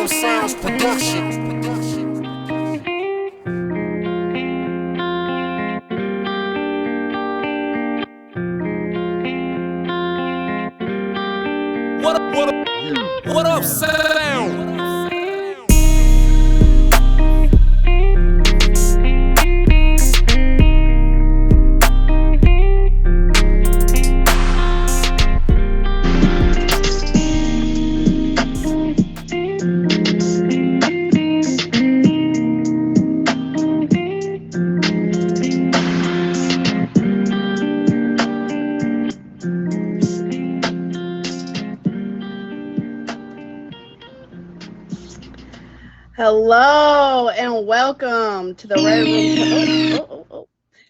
E11 Sounds Production. What up, sound? Hello and welcome to the Red Room.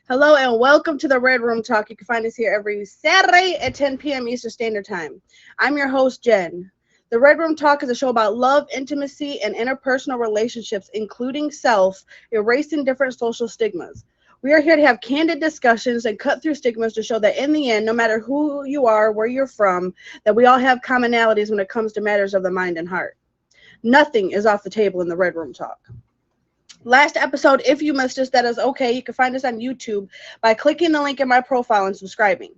Hello and welcome to the Red Room Talk. You can find us here every Saturday at 10 p.m. Eastern Standard Time. I'm your host, Jen. The Red Room Talk is a show about love, intimacy, and interpersonal relationships, including self, erasing different social stigmas. We are here to have candid discussions and cut through stigmas to show that in the end, no matter who you are, where you're from, that we all have commonalities when it comes to matters of the mind and heart. Nothing is off the table in the Red Room Talk. Last episode, if you missed us, that is okay. You can find us on YouTube by clicking the link in my profile and subscribing.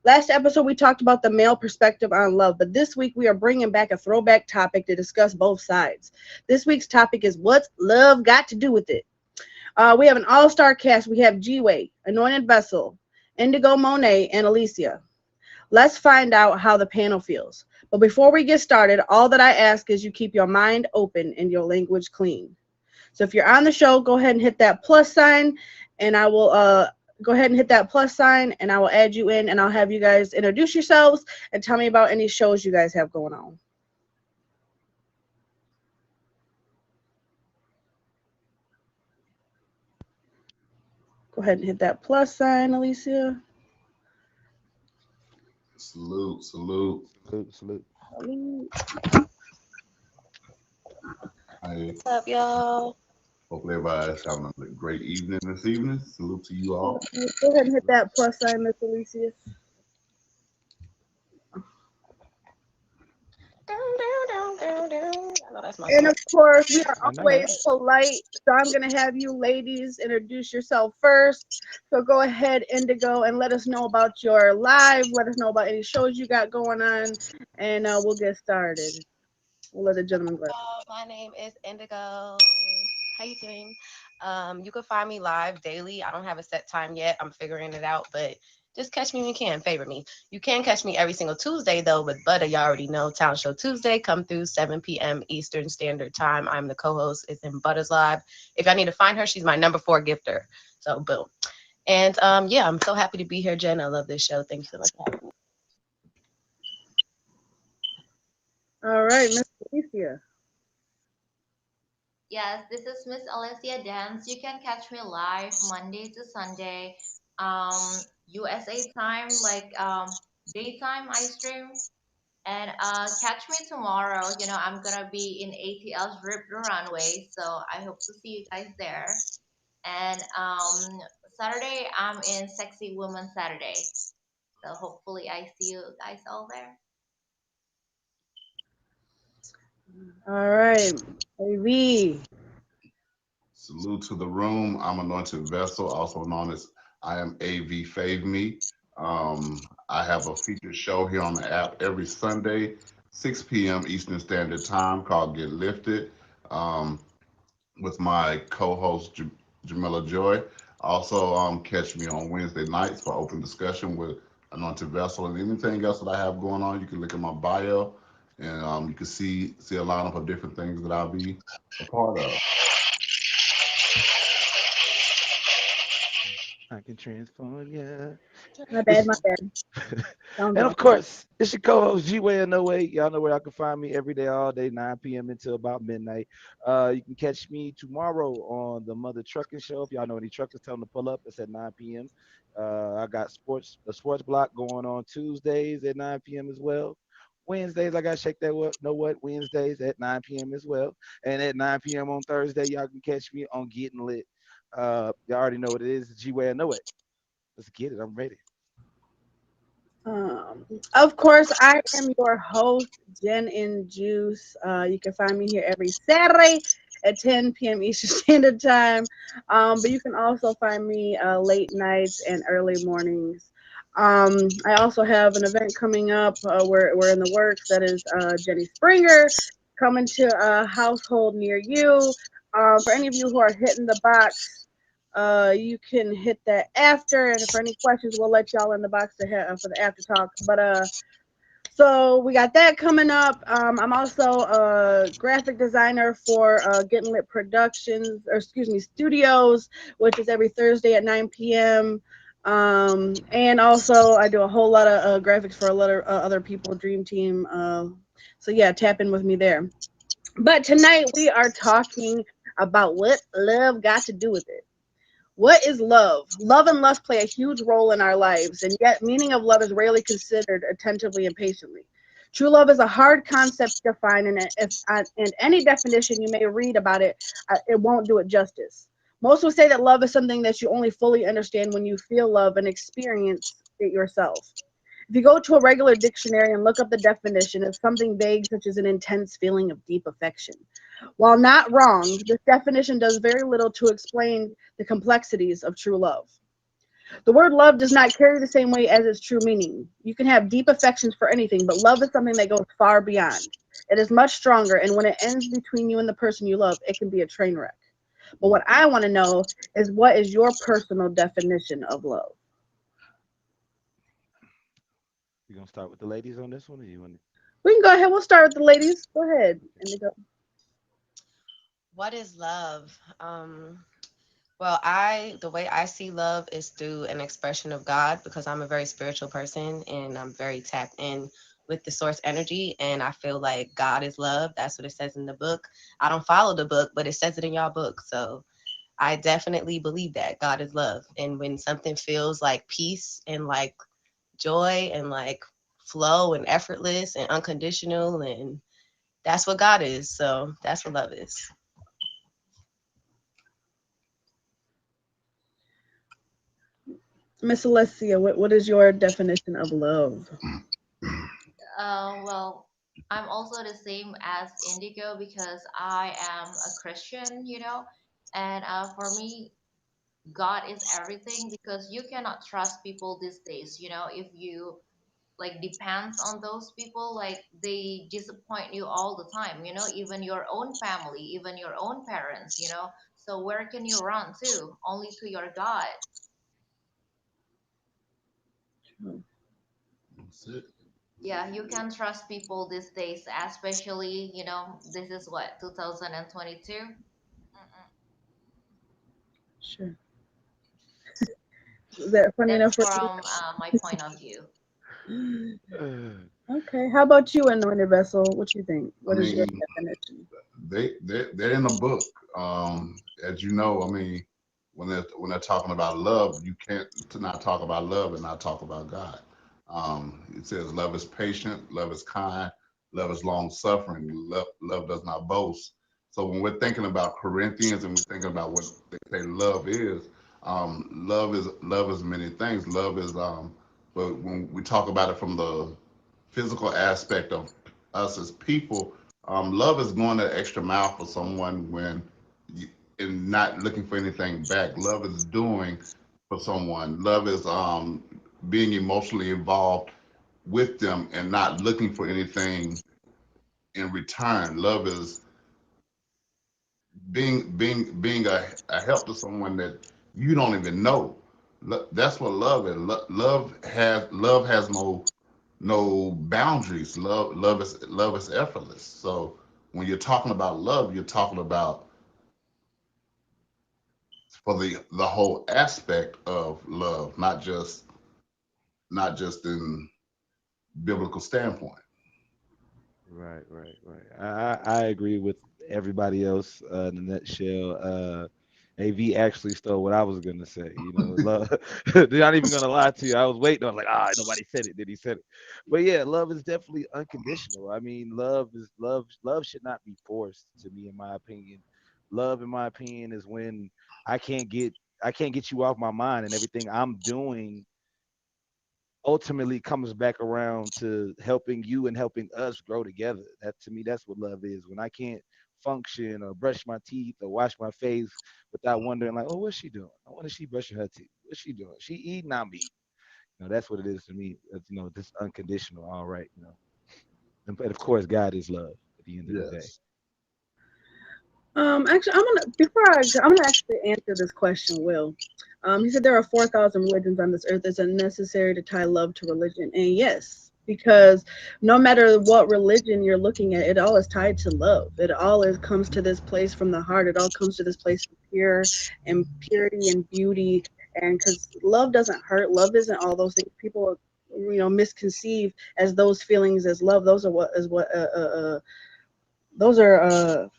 Last episode, we talked about the male perspective on love, but this week we are bringing back a throwback topic to discuss both sides. This week's topic is what's love got to do with it? We have an all-star cast. We have G-Way, Anointed Vessel, Indigo Monet, and Alicia. Let's find out how the panel feels. But before we get started, all that I ask is you keep your mind open and your language clean. So if you're on the show, go ahead and hit that plus sign, and I will go ahead and hit that plus sign, and I will add you in, and I'll have you guys introduce yourselves and tell me about any shows you guys have going on. Go ahead and hit that plus sign, Alicia. Salute, salute. Salute. I What's up, y'all? hopefully everybody's having a great evening this evening. Salute to you all. Go ahead and hit that plus sign, Miss Alicia. I know that's my And song. of course, we are I know always that. polite, so I'm going to have you ladies introduce yourself first. So go ahead, Indigo, and let us know about your live. Let us know about any shows you got going on, and we'll get started. We'll let the gentleman go. My name is Indigo. How you doing? You can find me live daily. I don't have a set time yet. I'm figuring it out, but just catch me when you can. Favor me. You can catch me every single Tuesday though with Butter. Y'all already know Town Show Tuesday. Come through 7 p.m. Eastern Standard Time. I'm the co-host. It's in Butter's live. If y'all need to find her, she's my number 4 gifter. So boom. And yeah, I'm so happy to be here, Jen. I love this show. Thank you so much for having me. All right, Miss Alicia. Yes, this is Miss Alessia Dance. You can catch me live Monday to Sunday, USA time, like daytime I stream. And catch me tomorrow. You know, I'm gonna be in ATL's Rip the Runway, so I hope to see you guys there. And Saturday I'm in Sexy Woman Saturday, so hopefully I see you guys all there. All right, AV. Salute to the room. I'm Anointed Vessel, also known as I am AV Fave Me. I have a featured show here on the app every Sunday, 6 p.m. Eastern Standard Time called Get Lifted um, with my co-host Jamila Joy. Also, catch me on Wednesday nights for open discussion with Anointed Vessel and anything else that I have going on. You can look at my bio and you can see a lineup of different things that I'll be a part of. I can transform, yeah. My bad, It's, my bad. Sounds and off. of course, it's your co-host G-Way and No Way. Y'all know where y'all can find me every day, all day, 9 p.m. until about midnight. You can catch me tomorrow on the Mother Trucking Show. If y'all know any truckers, tell them to pull up. It's at 9 p.m. I got the sports block going on Tuesdays at 9 p.m. as well. Wednesdays, I got Shake That What Know What Wednesdays at 9 p.m. as well. And at 9 p.m. on Thursday, y'all can catch me on Getting Lit. Y'all already know what it is. G-Way and No Way. Let's get it. I'm ready. Of course, I am your host, Jen in Juice. You can find me here every Saturday at 10 p.m. Eastern Standard Time. But you can also find me late nights and early mornings. I also have an event coming up. We're in the works. That is Jenny Springer coming to a household near you. For any of you who are hitting the box, you can hit that after, and for any questions, we'll let y'all in the box to for the after talk. But so we got that coming up. I'm also a graphic designer for Getting Lit Productions, or excuse me, Studios, which is every Thursday at 9 p.m. And also I do a whole lot of graphics for a lot of other people, Dream Team. So yeah, tap in with me there. But tonight we are talking about what love got to do with it. What is love? Love and lust play a huge role in our lives, and yet meaning of love is rarely considered attentively and patiently. True love is a hard concept to define, and any definition you may read about it, it won't do it justice. Most will say that love is something that you only fully understand when you feel love and experience it yourself. If you go to a regular dictionary and look up the definition, it's something vague, such as an intense feeling of deep affection. While not wrong, this definition does very little to explain the complexities of true love. The word love does not carry the same weight as its true meaning. You can have deep affections for anything, but love is something that goes far beyond. It is much stronger, and when it ends between you and the person you love, it can be a train wreck. But what I want to know is, what is your personal definition of love? You gonna start with the ladies on this one, or you want? We can go ahead. We'll start with the ladies. Go ahead. Indigo. What is love? Well, the way I see love is through an expression of God because I'm a very spiritual person and I'm very tapped in with the source energy. And I feel like God is love. That's what it says in the book. I don't follow the book, but it says it in y'all book. So I definitely believe that God is love. And when something feels like peace and like joy and like flow and effortless and unconditional, and that's what God is. So that's what love is. Miss Alessia, what is your definition of love? Well, I'm also the same as Indigo because I am a Christian, and for me, God is everything because you cannot trust people these days. If you like depends on those people, like they disappoint you all the time. Even your own family, even your own parents. So where can you run to? Only to your God. That's it. Yeah, you can trust people these days, especially, this is what, 2022? Mm-mm. Sure. Is that funny That's enough for from my point of view. you? Uh, Okay. How about you, Anointed Vessel? What you think? I What is your mean, definition? they're in the book. As you know, I mean, when they're talking about love, you can't to not talk about love and not talk about God. It says love is patient, love is kind, love is long suffering, love does not boast. So when we're thinking about Corinthians and we're thinking about what they say love is, love is many things. Love is but when we talk about it from the physical aspect of us as people, love is going the extra mile for someone when you, and not looking for anything back. Love is doing for someone. Love is being emotionally involved with them and not looking for anything in return. Love is being a help to someone that you don't even know. That's what love is. Love has no boundaries. Love is effortless. So when you're talking about love, you're talking about for the whole aspect of love, not just in biblical standpoint. right, right, right. I agree with everybody else in a nutshell. AV actually stole what I was gonna say. Love. Not even gonna lie to you. I was waiting. I was like, nobody said it. Then he said it. But yeah, love is definitely unconditional. I mean, love is love. Love should not be forced. To me, in my opinion, love, in my opinion, is when I can't get I can't get you off my mind, and everything I'm doing ultimately comes back around to helping you and helping us grow together. That to me, that's what love is. When I can't function or brush my teeth or wash my face without wondering, like, oh, what's she doing? I wonder she brushing her teeth. What's she doing? She eating, I'm eating. That's what it is to me. This unconditional, all right. And of course, God is love at the end of the day. Yes. Actually, I'm gonna actually answer this question. Will, he said there are 4,000 religions on this earth. Is it necessary to tie love to religion? And yes, because no matter what religion you're looking at, it all is tied to love. It all is comes to this place from the heart. It all comes to this place of pure and purity and beauty. And because love doesn't hurt, love isn't all those things people misconceive as those feelings as love. Those are what is what those are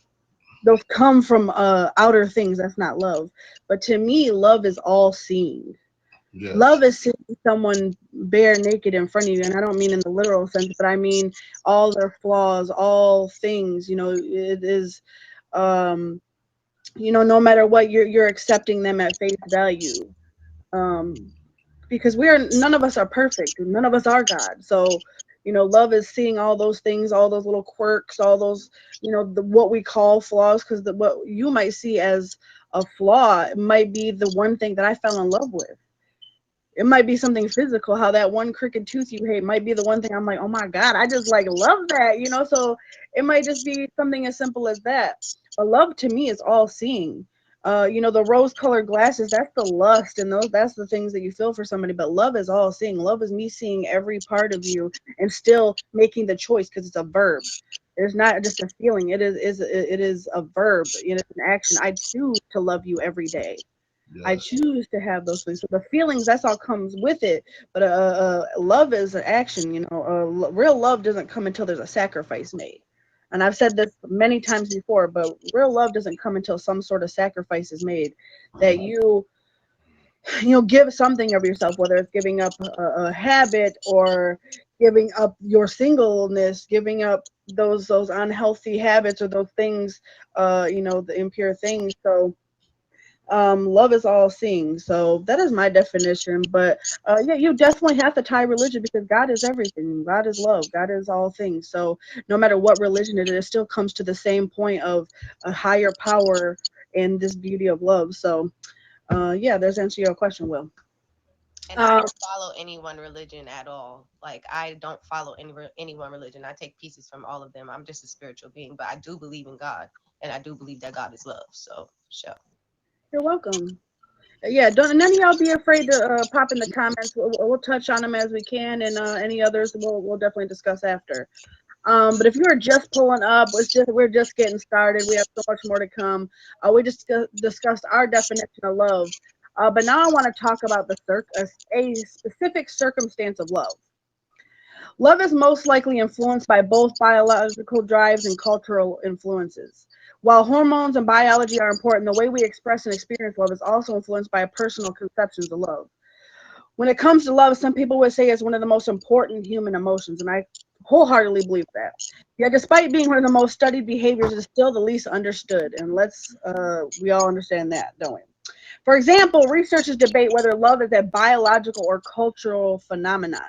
those come from outer things. That's not love. But to me, love is all seeing. Love Yes. is seeing someone bare naked in front of you, and I don't mean in the literal sense, but I mean all their flaws, all things. It is, um, no matter what, you're accepting them at face value. Um, because none of us are perfect, none of us are God. So love is seeing all those things, all those little quirks, all those what we call flaws, because what you might see as a flaw might be the one thing that I fell in love with. It might be something physical, how that one crooked tooth you hate might be the one thing I'm like, oh my God, I just like love that. So it might just be something as simple as that. But love to me is all seeing. The rose colored glasses, that's the lust, and that's the things that you feel for somebody. But love is all seeing. Love is me seeing every part of you and still making the choice, because it's a verb. It's not just a feeling. It is a verb. It's an action. I choose to love you every day. I Yes. choose to have those feelings. So the feelings, that's all comes with it. But love is an action. Real love doesn't come until there's a sacrifice made. And I've said this many times before, but real love doesn't come until some sort of sacrifice is made. That give something of yourself, whether it's giving up a habit, or giving up your singleness, giving up those unhealthy habits, or those things, the impure things. So love is all seeing. So that is my definition. But yeah, you definitely have to tie religion, because God is everything. God is love. God is all things. So no matter what religion it is, it still comes to the same point of a higher power and this beauty of love. So yeah, there's answer your question, Will. And I uh, don't follow any one religion at all. Like I don't follow any one religion. I take pieces from all of them. I'm just a spiritual being, but I do believe in God, and I do believe that God is love. So sure. you're welcome. Yeah, don't none of y'all be afraid to pop in the comments. We'll touch on them as we can, and any others we'll definitely discuss after. But if you are just pulling up, we're just getting started. We have so much more to come. We just discussed our definition of love, but now I want to talk about a specific circumstance of love. Love is most likely influenced by both biological drives and cultural influences. While hormones and biology are important, the way we express and experience love is also influenced by personal conceptions of love. When it comes to love, some people would say it's one of the most important human emotions, and I wholeheartedly believe that. Yet, despite being one of the most studied behaviors, it is still the least understood, and we all understand that, don't we? For example, researchers debate whether love is a biological or cultural phenomenon.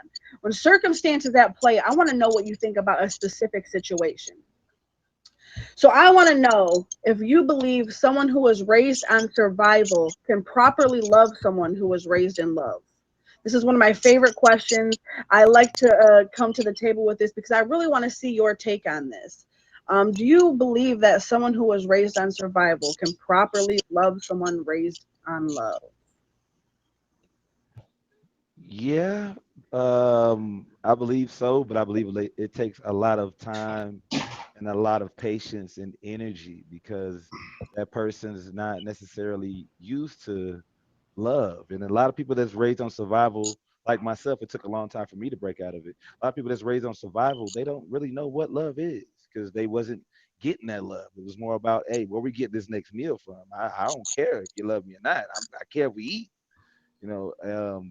When circumstances at play, I want to know what you think about a specific situation. So I want to know if you believe someone who was raised on survival can properly love someone who was raised in love. This is one of my favorite questions. I like to come to the table with this because I really want to see your take on this. Do you believe that someone who was raised on survival can properly love someone raised on love? Yeah, I believe so, but I believe it takes a lot of time and a lot of patience and energy because that person is not necessarily used to love. And a lot of people that's raised on survival, like myself, it took a long time for me to break out of it. A lot of people that's raised on survival, they don't really know what love is because they wasn't getting that love. It was more about, hey, where we get this next meal from? I don't care if you love me or not. I care if we eat.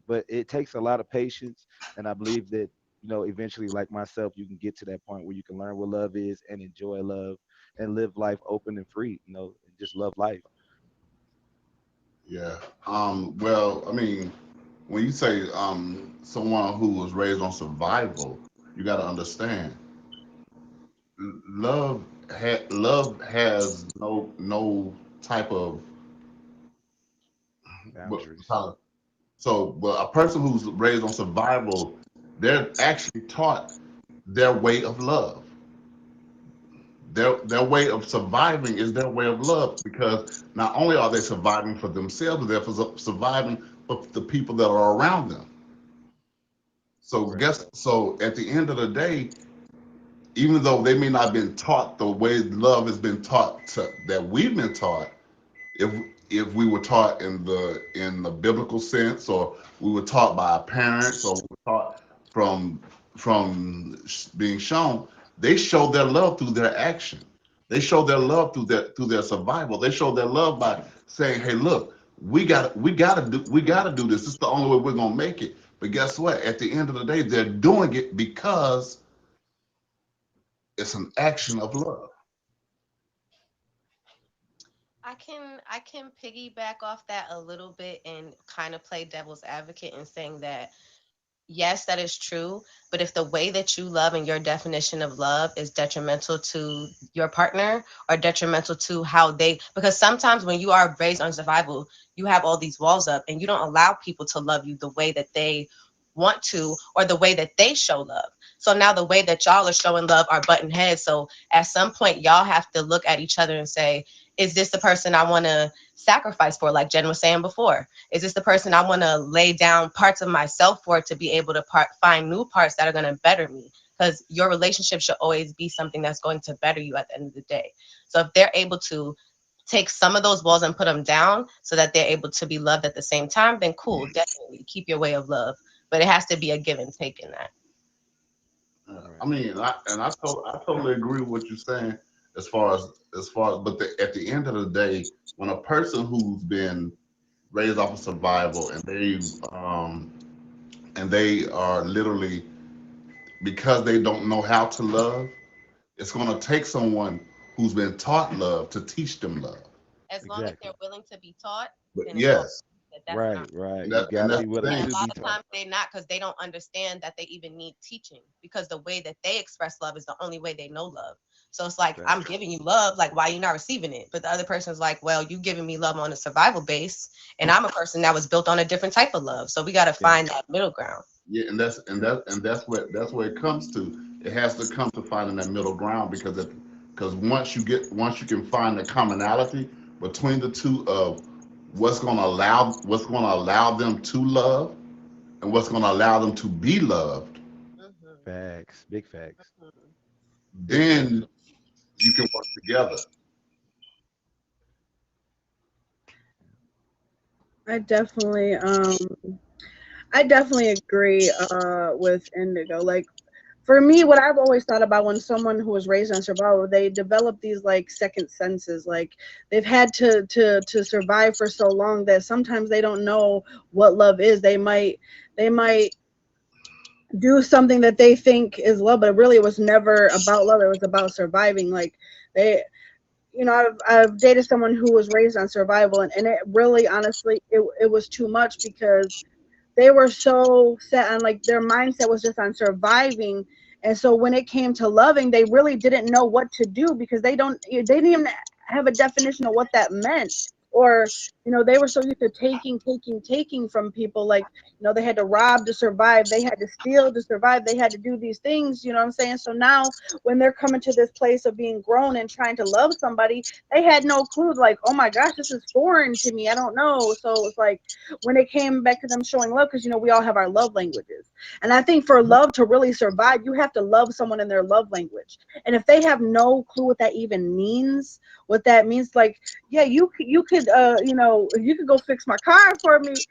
But it takes a lot of patience, and I believe that eventually, like myself, you can get to that point where you can learn what love is and enjoy love and live life open and free, and just love life. Yeah. Well, I mean, when you say someone who was raised on survival, you got to understand love has no type of Boundaries. so but a person who's raised on survival, they're actually taught their way of love. Their way of surviving is their way of love because not only are they surviving for themselves, but they're surviving for the people that are around them. Right. So at the end of the day, even though they may not have been taught the way love has been taught that we've been taught, if if we were taught in the biblical sense, or we were taught by our parents, or we were taught from being shown, they show their love through their action. They show their love through their survival. They show their love by saying, "Hey, look, we gotta do this. This is the only way we're gonna make it." But guess what? At the end of the day, they're doing it because it's an action of love. I can piggyback off that a little bit and kind of play devil's advocate in saying that yes, that is true. But if the way that you love and your definition of love is detrimental to your partner or detrimental to how they, because sometimes when you are raised on survival, you have all these walls up and you don't allow people to love you the way that they want to or the way that they show love. So now the way that y'all are showing love are button heads. So at some point, y'all have to look at each other and say, is this the person I want to sacrifice for? Like Jen was saying before, is this the person I want to lay down parts of myself for to be able to find new parts that are going to better me? Because your relationship should always be something that's going to better you at the end of the day. So if they're able to take some of those walls and put them down so that they're able to be loved at the same time, then cool, definitely keep your way of love. But it has to be a give and take in that. I Right. mean, I totally agree with what you're saying but at the end of the day, when a person who's been raised off of survival and they are literally because they don't know how to love, it's going to take someone who's been taught love to teach them love. As long as they're Exactly. willing to be taught, But then it's all yes, that that's an Right. option. Right. You got and to that's be the willing And thing. a to lot be of taught. times they're not because they don't understand that they even need teaching because the way that they express love is the only way they know love. So it's like, I'm Facts. giving you love, like, why are you not receiving it? But the other person's like, well, you giving me love on a survival base, and I'm a person that was built on a different type of love. So we got to Yeah. find that middle ground. Yeah, that's where it comes to. It has to come to finding that middle ground because once you can find the commonality between the two of what's going to allow them to love and what's going to allow them to be loved, Hmm. Facts. Big facts. Hmm. Big facts. then you can work together. I definitely I definitely agree with Indigo. Like for me, what I've always thought about when someone who was raised on survival, they develop these like second senses. Like they've had to survive for so long that sometimes they don't know what love is. They might do something that they think is love, but really it was never about love. It was about surviving. Like they, I've dated someone who was raised on survival, and it really, honestly, it was too much because they were so set on like their mindset was just on surviving. And so when it came to loving, they really didn't know what to do because they didn't even have a definition of what that meant. Or they were so used to taking from people. Like they had to rob to survive, they had to steal to survive, they had to do these things, what I'm saying. So now when they're coming to this place of being grown and trying to love somebody, they had no clue. Like, oh my gosh, this is foreign to me, I don't know. So it's like when it came back to them showing love, because we all have our love languages. And I think for love to really survive, you have to love someone in their love language. And if they have no clue what that even means, like, yeah, you could go fix my car for me,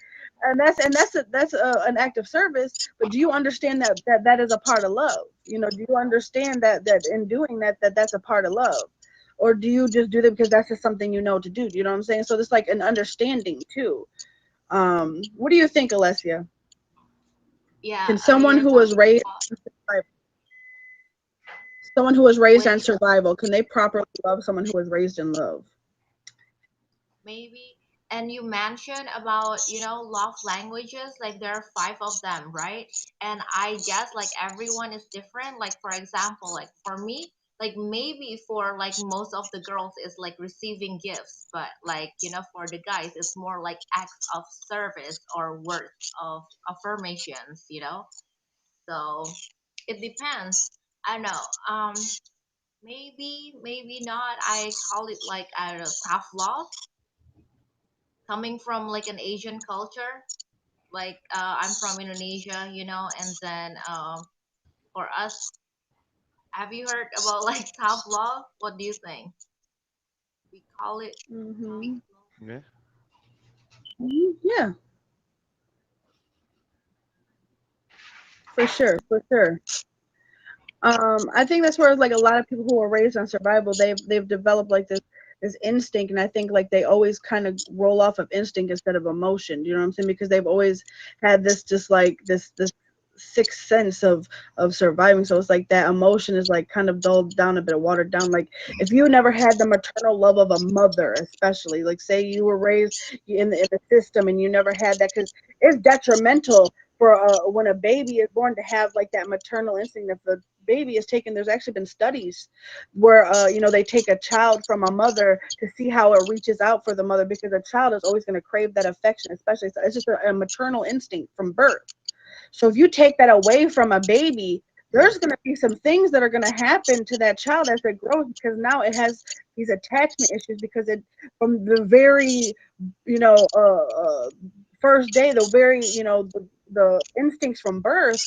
and that's an act of service. But do you understand that is a part of love? Do you understand that in doing that's a part of love? Or do you just do that because that's just something you know to do? Do you know what I'm saying? So there's like an understanding too. What do you think, Alessia? Yeah, Can someone you're who was talking raised about someone who was raised when on you survival, can they properly love someone who was raised in love? maybe. And you mentioned about, love languages, like there are five of them, right? And I guess like everyone is different. Like for example, like for me, like maybe for like most of the girls is like receiving gifts, but like, for the guys it's more like acts of service or words of affirmations. So it depends. I don't know. Maybe not. I call it like, I don't know, tough love, coming from like an Asian culture. Like I'm from Indonesia, and then for us, have you heard about like tough love? What do you think? We call it tough Hmm. love. Yeah. Yeah, for sure, for sure. I think that's where like a lot of people who are raised on survival, they've developed like this instinct, and I think like they always kind of roll off of instinct instead of emotion. You know what I'm saying? Because they've always had this just like this sixth sense of surviving. So it's like that emotion is like kind of dulled down a bit, watered down. Like if you never had the maternal love of a mother, especially like say you were raised in the system and you never had that, because it's detrimental for when a baby is born to have like that maternal instinct. If the baby is taken, there's actually been studies where they take a child from a mother to see how it reaches out for the mother, because a child is always going to crave that affection, especially, so it's just a maternal instinct from birth. So if you take that away from a baby, there's going to be some things that are going to happen to that child as it grows, because now it has these attachment issues, because it from the very you know first day, the very the instincts from birth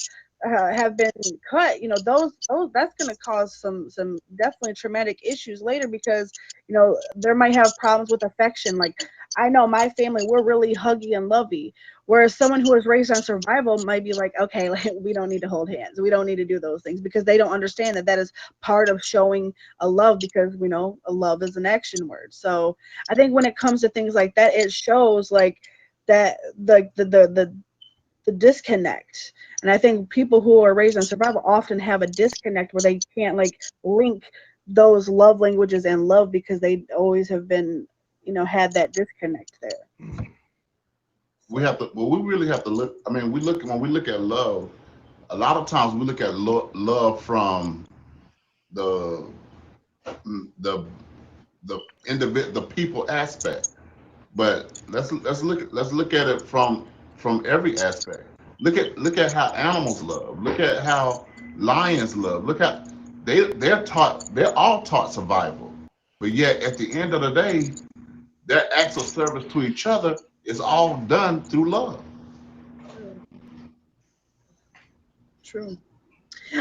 have been cut. Those that's going to cause some definitely traumatic issues later, because there might have problems with affection. Like I know my family, we're really huggy and lovey. Whereas someone who was raised on survival might be like, okay, like, we don't need to hold hands. We don't need to do those things, because they don't understand that that is part of showing a love, because we know a love is an action word. So I think when it comes to things like that, it shows like that the disconnect. And I think people who are raised on survival often have a disconnect where they can't like link those love languages and love, because they always have been, had that disconnect there. We So have to, well, we really have to look. I mean, when we look at love, a lot of times we look at love from the the the people aspect. But let's look at it from every aspect. Look at how animals love. Look at how lions love. Look at they're all taught survival. But yet at the end of the day, their acts of service to each other is all done through love. true. True.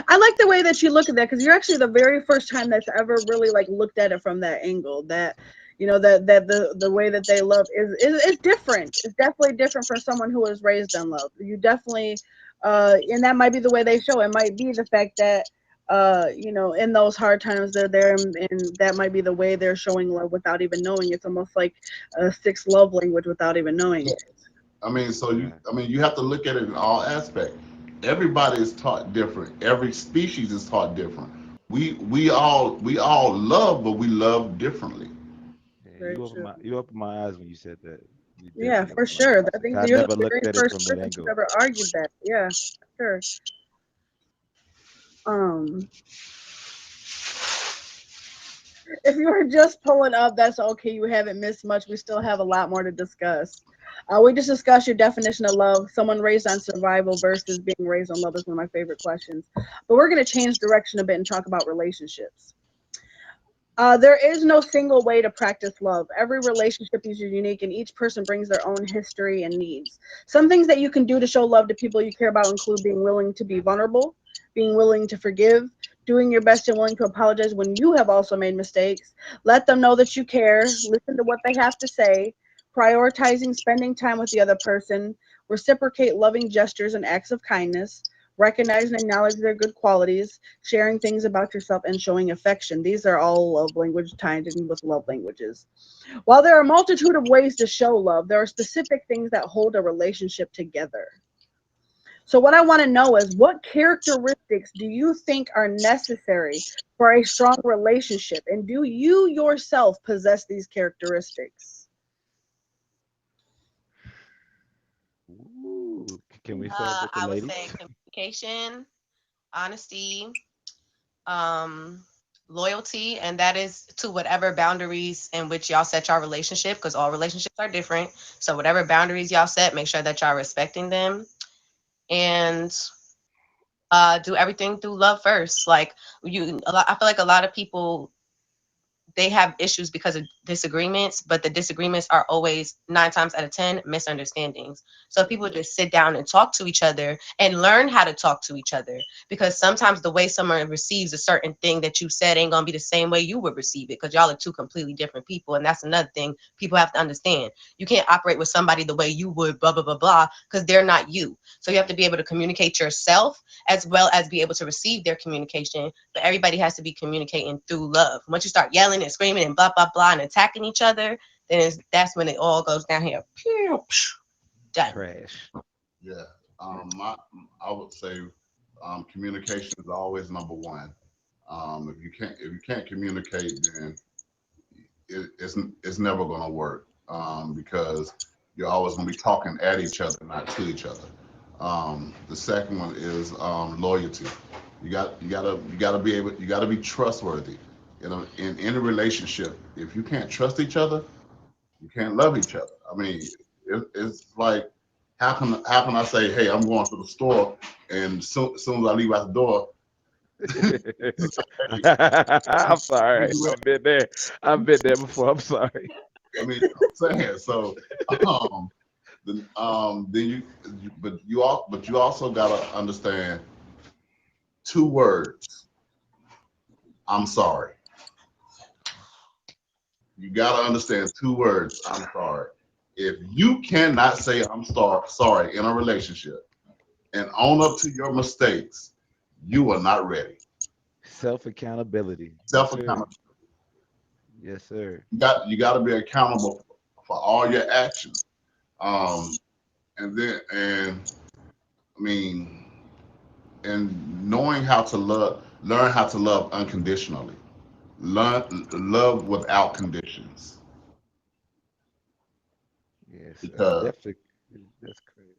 I like the way that you look at that, because you're actually the very first time that's ever really like looked at it from that angle. That that the way that they love is different. It's definitely different for someone who was raised on love. You definitely, and that might be the way they show. It might be the fact that in those hard times they're there, and that might be the way they're showing love without even knowing. It's almost like a sixth love language without even knowing it. I mean, Yeah. you have to look at it in all aspects. Everybody is taught different. Every species is taught different. We all love, but we love differently. Yeah, Very true. you opened my eyes when you said that. You Yeah, definitely for opened my sure. eyes. I think I you're the never very looked at it first from that person who's angle. ever argued that. Yeah, for sure. Um, if you were just pulling up, that's okay. You haven't missed much. We still have a lot more to discuss. We just discussed your definition of love. Someone raised on survival versus being raised on love is one of my favorite questions. But we're going to change direction a bit and talk about relationships. There is no single way to practice love. Every relationship is unique, and each person brings their own history and needs. Some things that you can do to show love to people you care about include being willing to be vulnerable, being willing to forgive, doing your best and willing to apologize when you have also made mistakes. Let them know that you care, listen to what they have to say, prioritizing spending time with the other person, reciprocate loving gestures and acts of kindness, recognize and acknowledge their good qualities, sharing things about yourself, and showing affection. These are all love language tied in with love languages. While there are a multitude of ways to show love, there are specific things that hold a relationship together. So, what I want to know is, what characteristics do you think are necessary for a strong relationship? And do you yourself possess these characteristics? Can we start with the I would say ladies? communication, honesty, um, loyalty, and that is to whatever boundaries in which y'all set your relationship, because all relationships are different. So whatever boundaries y'all set, make sure that y'all respecting them, and do everything through love first. Like I feel like a lot of people, they have issues because of disagreements, but the disagreements are always 9 times out of 10 misunderstandings. So if people just sit down and talk to each other and learn how to talk to each other, because sometimes the way someone receives a certain thing that you said ain't gonna be the same way you would receive it, because y'all are two completely different people, and that's another thing people have to understand. You can't operate with somebody the way you would, blah blah blah blah, because they're not you. So you have to be able to communicate yourself as well as be able to receive their communication, but everybody has to be communicating through love. Once you start yelling and screaming and blah blah blah and attacking each other, then that's when it all goes down here. Pew, psh, done. Crash. Yeah. My, I would say communication is always number one. If you can't communicate, then it's never going to work because you're always going to be talking at each other, not to each other. The second one is loyalty. You got to be trustworthy. In any relationship, if you can't trust each other, you can't love each other. I mean, it's like how can I say, hey, I'm going to the store, and soon as I leave out the door, hey, I'm sorry. you I've been there. I've been there before. I'm sorry. I mean, I'm saying so. Um, then you also gotta understand two words. I'm sorry. You gotta understand two words. I'm sorry. If you cannot say sorry in a relationship and own up to your mistakes, you are not ready. Self accountability. Yes, Self sir. accountability. Yes, sir. You got to be accountable for all your actions. Um, and I mean, and knowing how to learn how to love unconditionally. Learn love without conditions. Yes, that's Because definitely that's crazy.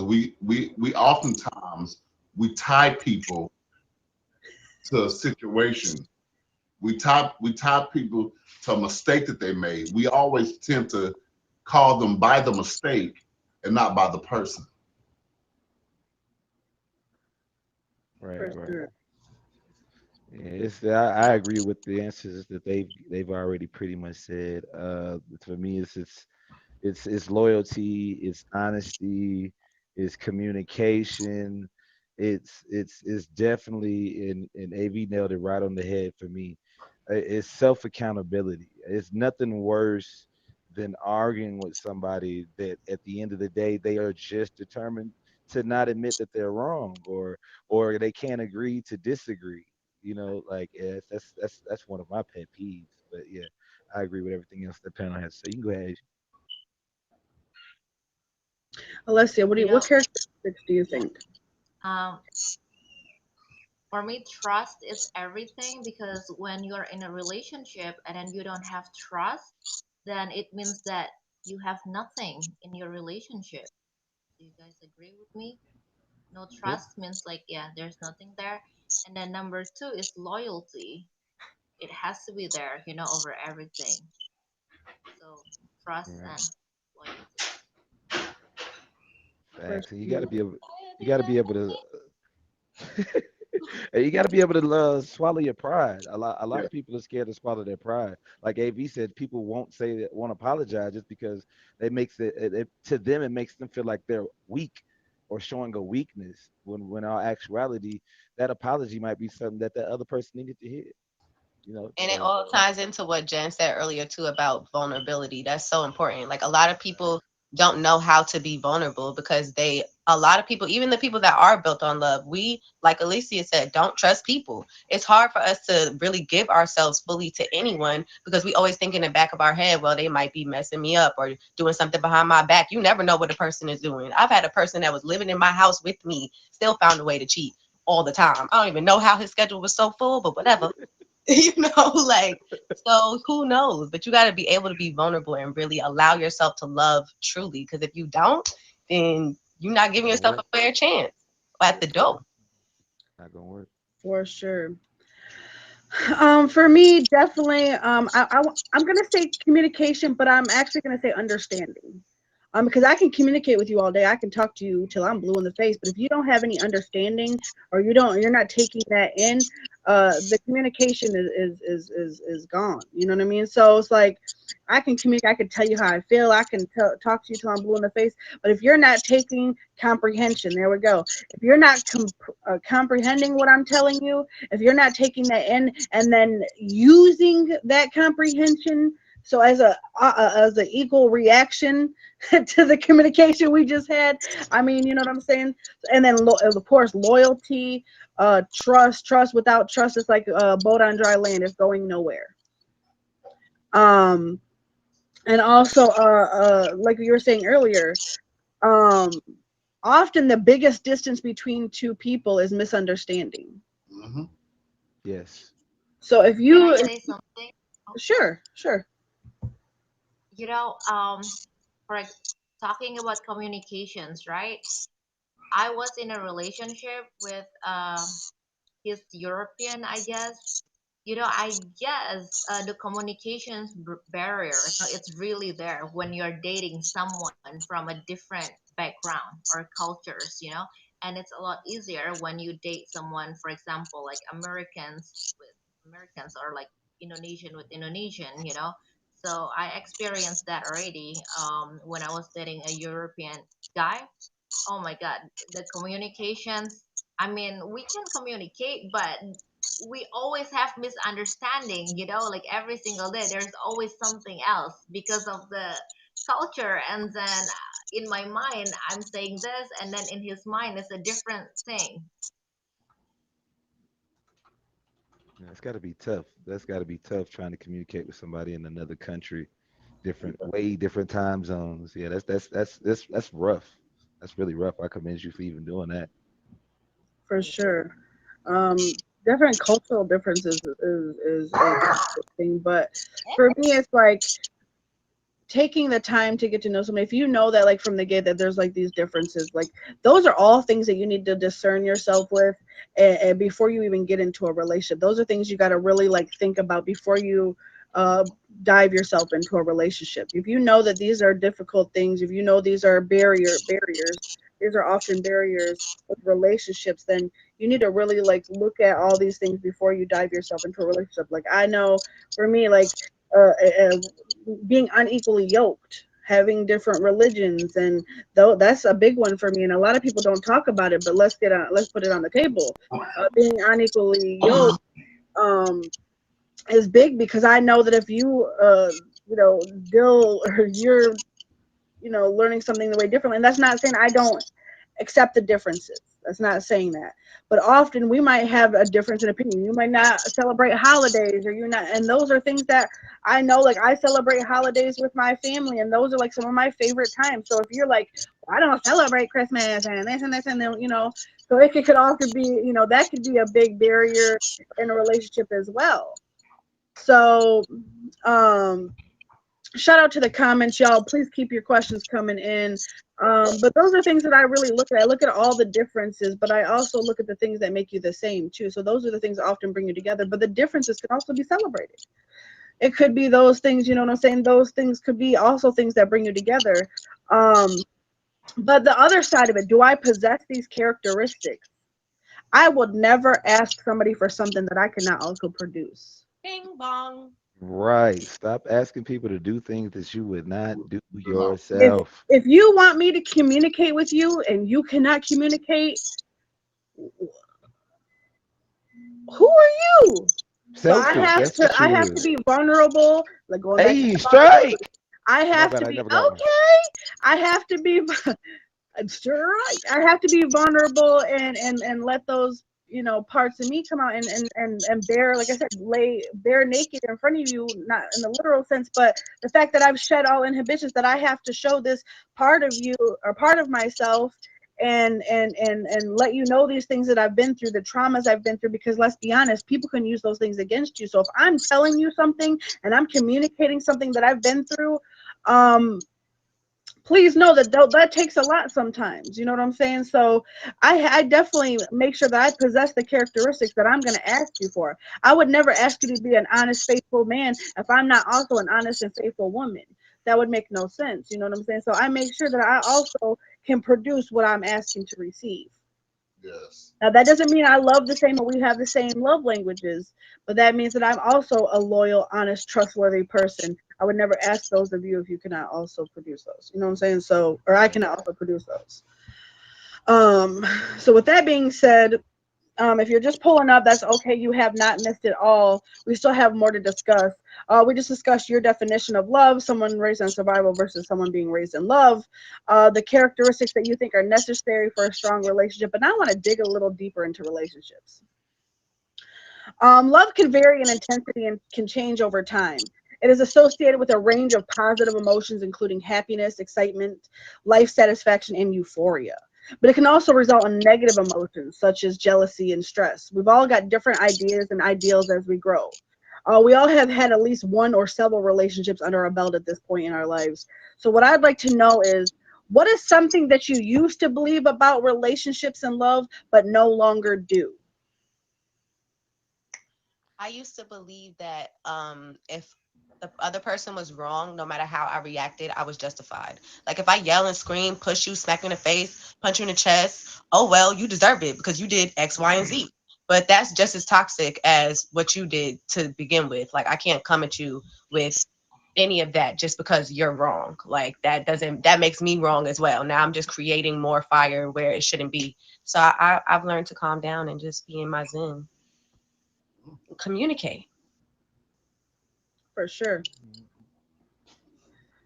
we oftentimes we tie people to a situation. We tie people to a mistake that they made. We always tend to call them by the mistake and not by the person. Right, For right. sure. Yeah, I agree with the answers that they've already pretty much said. For me, it's loyalty, it's honesty, it's communication, it's definitely and AV nailed it right on the head for me. It's self accountability. It's nothing worse than arguing with somebody that at the end of the day they are just determined to not admit that they're wrong, or they can't agree to disagree. Like yes, that's one of my pet peeves. But yeah, I agree with everything else the panel has to say. You can go ahead. Alessia, You what know, characteristics do you yeah. think? Um, for me, trust is everything because when you're in a relationship and then you don't have trust, then it means that you have nothing in your relationship. Do you guys agree with me? No Yep. trust means like, yeah, there's nothing there. And then number two is loyalty. It has to be there, over everything. So trust Right. and loyalty. For Facts. And you got to sure. be able. You got to be able to. And you got to be able to swallow your pride. A lot Yeah, of people are scared to swallow their pride. Like AV said, people won't say that, won't apologize just because it makes to them it makes them feel like they're weak or showing a weakness. When our actuality, that apology might be something that the other person needed to hear. And it So all ties into what Jen said earlier too about vulnerability. That's so important. Like a lot of people don't know how to be vulnerable because a lot of people, even the people that are built on love, we, like Alicia said, don't trust people. It's hard for us to really give ourselves fully to anyone because we always think in the back of our head, well, they might be messing me up or doing something behind my back. You never know what a person is doing. I've had a person that was living in my house with me still found a way to cheat all the time. I don't even know how his schedule was so full, but whatever. Like, so who knows? But you got to be able to be vulnerable and really allow yourself to love truly. Because if you don't, then You're not giving Gonna yourself work. a fair chance at the door. Not gonna work. For sure. For me, definitely, I'm gonna say communication, but I'm actually gonna say understanding. Because I can communicate with you all day. I can talk to you till I'm blue in the face. But if you don't have any understanding, or you're not taking that in, the communication is gone. You know what I mean? So it's like I can communicate. I can tell you how I feel. I can talk to you till I'm blue in the face. But if you're not taking comprehension, there we go. If you're not comprehending what I'm telling you, if you're not taking that in and then using that comprehension, so as a equal reaction to the communication we just had. I mean, you know what I'm saying? And then of course loyalty, trust without trust is like a boat on dry land, it's going nowhere. Um and also like you were saying earlier, um often the biggest distance between two people is misunderstanding. Hmm. Yes. So if Can I you say something? sure, sure. You know, for talking about communications, right? I was in a relationship with his European, I guess. I guess the communications barrier, it's really there when you're dating someone from a different background or cultures. And it's a lot easier when you date someone, for example, like Americans with Americans, or like Indonesian with Indonesian. So I experienced that already when I was dating a European guy. Oh my God, the communications. I mean, we can communicate, but we always have misunderstanding, like every single day there's always something else because of the culture. And then in my mind I'm saying this, and then in his mind it's a different thing. Yeah, it's got to be tough. That's got to be tough trying to communicate with somebody in another country, way different time zones. Yeah, that's rough. That's really rough. I commend you for even doing that. For sure. Different cultural differences is interesting, but for me, it's like taking the time to get to know somebody. If you know that, like from the get, that there's like these differences, like those are all things that you need to discern yourself with, and before you even get into a relationship. Those are things you got to really like think about before you uh, dive yourself into a relationship. If you know that these are difficult things, if you know these are barriers, these are often barriers with relationships, then you need to really like look at all these things before you dive yourself into a relationship. Like I know for me, like being unequally yoked, having different religions, and though that's a big one for me, and a lot of people don't talk about it, but let's put it on the table. Being unequally yoked um, is big because I know that if you deal or you're learning something the way differently, and that's not saying I don't accept the differences. That's not saying that. But often we might have a difference in opinion. You might not celebrate holidays, or you not, and those are things that I know. Like I celebrate holidays with my family, and those are like some of my favorite times. So if you're like, well, I don't celebrate Christmas and this and this, and then so it could also be, that could be a big barrier in a relationship as well. So, um, shout out to the comments, y'all. Please keep your questions coming in. But those are things that I really look at. I look at all the differences, but I also look at the things that make you the same too. So those are the things that often bring you together. But the differences can also be celebrated. It could be those things, you know what I'm saying? Those things could be also things that bring you together. Um, but the other side of it, do I possess these characteristics? I would never ask somebody for something that I cannot also produce. Bing bong. Right. Stop asking people to do things that you would not do No. If yourself. if you want me to communicate with you and you cannot communicate, who are you? So I Selfish. have That's to what I you have to is. be vulnerable. Like going back to Hey, the vulnerability. strike. I My have bad. to I be never got one. okay. I have to be strike. I have to be vulnerable and let those parts of me come out and bear, like I said, lay bare naked in front of you, not in the literal sense, but the fact that I've shed all inhibitions, that I have to show this part of you or part of myself, and let you know these things that I've been through, the traumas I've been through, because let's be honest, people can use those things against you. So if I'm telling you something and I'm communicating something that I've been through, um please know that that takes a lot sometimes. You know what I'm saying? So I definitely make sure that I possess the characteristics that I'm going to ask you for. I would never ask you to be an honest, faithful man if I'm not also an honest and faithful woman. That would make no sense. You know what I'm saying? So I make sure that I also can produce what I'm asking to receive. Yes. Now that doesn't mean I love the same or we have the same love languages, but that means that I'm also a loyal, honest, trustworthy person. I would never ask those of you if you cannot also produce those. You know what I'm saying? So, or I Right. cannot also produce those. Um, so with that being said, if you're just pulling up, that's okay. You have not missed it all. We still have more to discuss. We just discussed your definition of love, someone raised in survival versus someone being raised in love, the characteristics that you think are necessary for a strong relationship. But now I want to dig a little deeper into relationships. Love can vary in intensity and can change over time. It is associated with a range of positive emotions, including happiness, excitement, life satisfaction, and euphoria. But it can also result in negative emotions such as jealousy and stress. We've all got different ideas and ideals as we grow. We all have had at least one or several relationships under our belt at this point in our lives. So, what I'd like to know is what is something that you used to believe about relationships and love, but no longer do? I used to believe that if the other person was wrong, no matter how I reacted, I was justified. Like if I yell and scream, push you, smack you in the face, punch you in the chest, oh well, you deserved it because you did X, Y, and Z. But that's just as toxic as what you did to begin with. Like I can't come at you with any of that just because you're wrong. Like that makes me wrong as well. Now I'm just creating more fire where it shouldn't be. So I've learned to calm down and just be in my zen, communicate. For sure.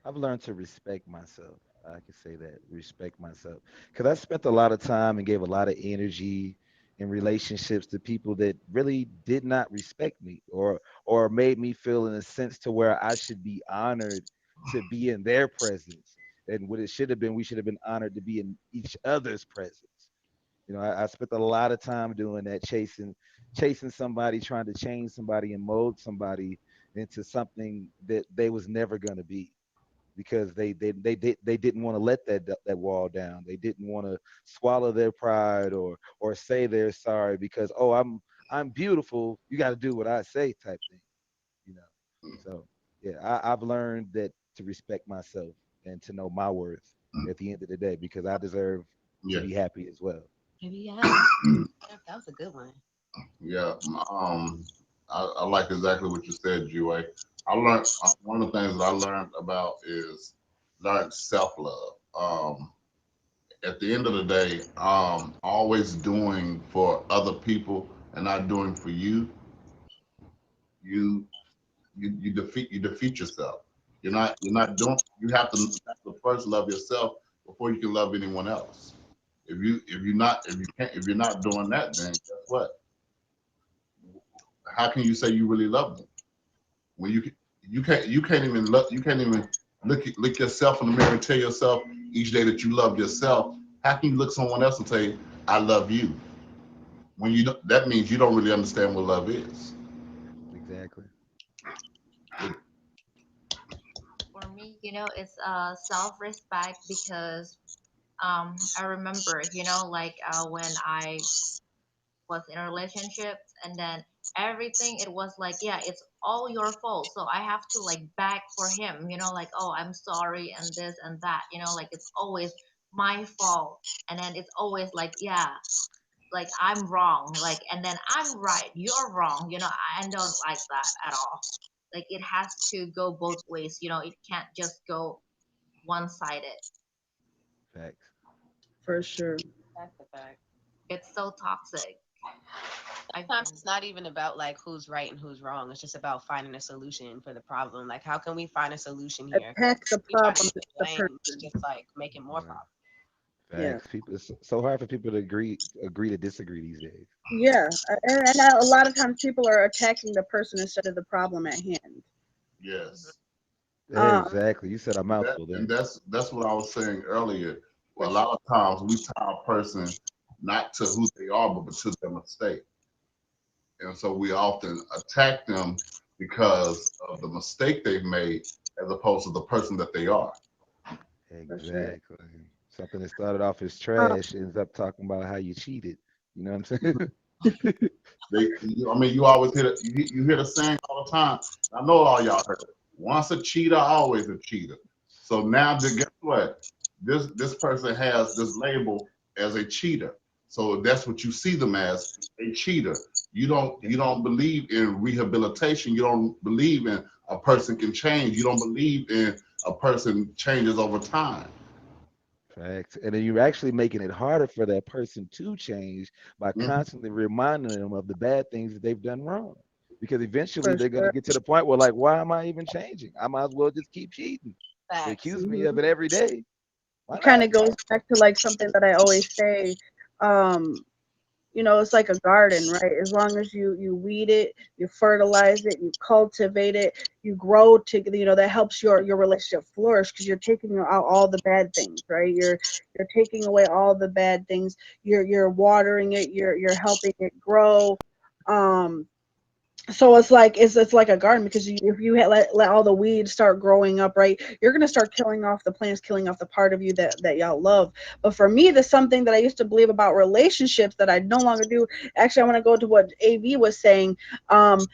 I've learned to respect myself. I can say that, respect myself. Because I spent a lot of time and gave a lot of energy in relationships to people that really did not respect me or made me feel in a sense to where I should be honored to be in their presence. And what it should have been, we should have been honored to be in each other's presence. I spent a lot of time doing that, chasing somebody, trying to change somebody and mold somebody into something that they was never gonna be because they didn't want to let that wall down. They didn't want to swallow their pride or say they're sorry because I'm beautiful. You got to do what I say, type thing. You know. So yeah, I've learned that to respect myself and to know my worth at the end of the day because I deserve to Yeah. be happy as well. Maybe yeah. Yeah, that was a good one. Yeah. I like exactly what you said, G-Way. I learned one of the things that I learned about is learned self love. At the end of the day, always doing for other people and not doing for you, you you defeat yourself. You're not doing. You have to first love yourself before you can love anyone else. If you're not doing that, then guess what? How can you say you really love them when you can't even look yourself in the mirror and tell yourself each day that you love yourself? How can you look someone else and say I love you when you don't, that means you don't really understand what love is. Exactly. For me, it's self-respect because I remember, like when I was in relationships and then everything it was like, yeah, it's all your fault, so I have to like beg for him, like, oh, I'm sorry and this and that, like it's always my fault. And then it's always like, yeah, like I'm wrong, like, and then I'm right, you're wrong, I don't like that at all. Like it has to go both ways, it can't just go one-sided. Facts. For sure. That's a fact. It's so toxic. I've Sometimes been it's not even about like who's right and who's wrong. It's just about finding a solution for the problem. Like, how can we find a solution here? Attack the We try to problem, shift not the blame. It's person. just like making more Right. problems. Yeah. Facts. People, it's so hard for people to agree to disagree these days. Yeah. And a lot of times people are attacking the person instead of the problem at hand. Yes. Um, Exactly. You said a And that mouthful and there. that's what I was saying earlier. for Well, a sure. lot of times we tie a person not to who they are, but to their mistake. And so we often attack them because of the mistake they've made as opposed to the person that they are. for sure. Exactly. Something that started off as Um, trash ends up talking about how you cheated. You know what I'm saying? I mean, you always hear you hear the saying all the time. I know all y'all heard it. Once a cheater, always a cheater. So now, guess what? This person has this label as a cheater. So that's what you see them as, a cheater. You don't believe in rehabilitation. You don't believe in a person can change. You don't believe in a person changes over time. Facts. And then you're actually making it harder for that person to change by Mhm. constantly reminding them of the bad things that they've done wrong. Because eventually for they're going to sure. get to the point where, like, why am I even changing? I might as well just keep cheating. They Facts. accuse me Mhm. of it every day. Why It kind not? of goes back to like something that I always say. Um, it's like a garden, right? As long as you weed it, you fertilize it, you cultivate it, you grow to, that helps your relationship flourish because you're taking out all the bad things, right? You're taking away all the bad things. You're watering it. You're helping it grow. Um, so it's like a garden because if you let all the weeds start growing up, right, you're gonna start killing off the plants, killing off the part of you that y'all love. But for me, there's something that I used to believe about relationships that I no longer do. Actually, I want to go to what Av was saying. um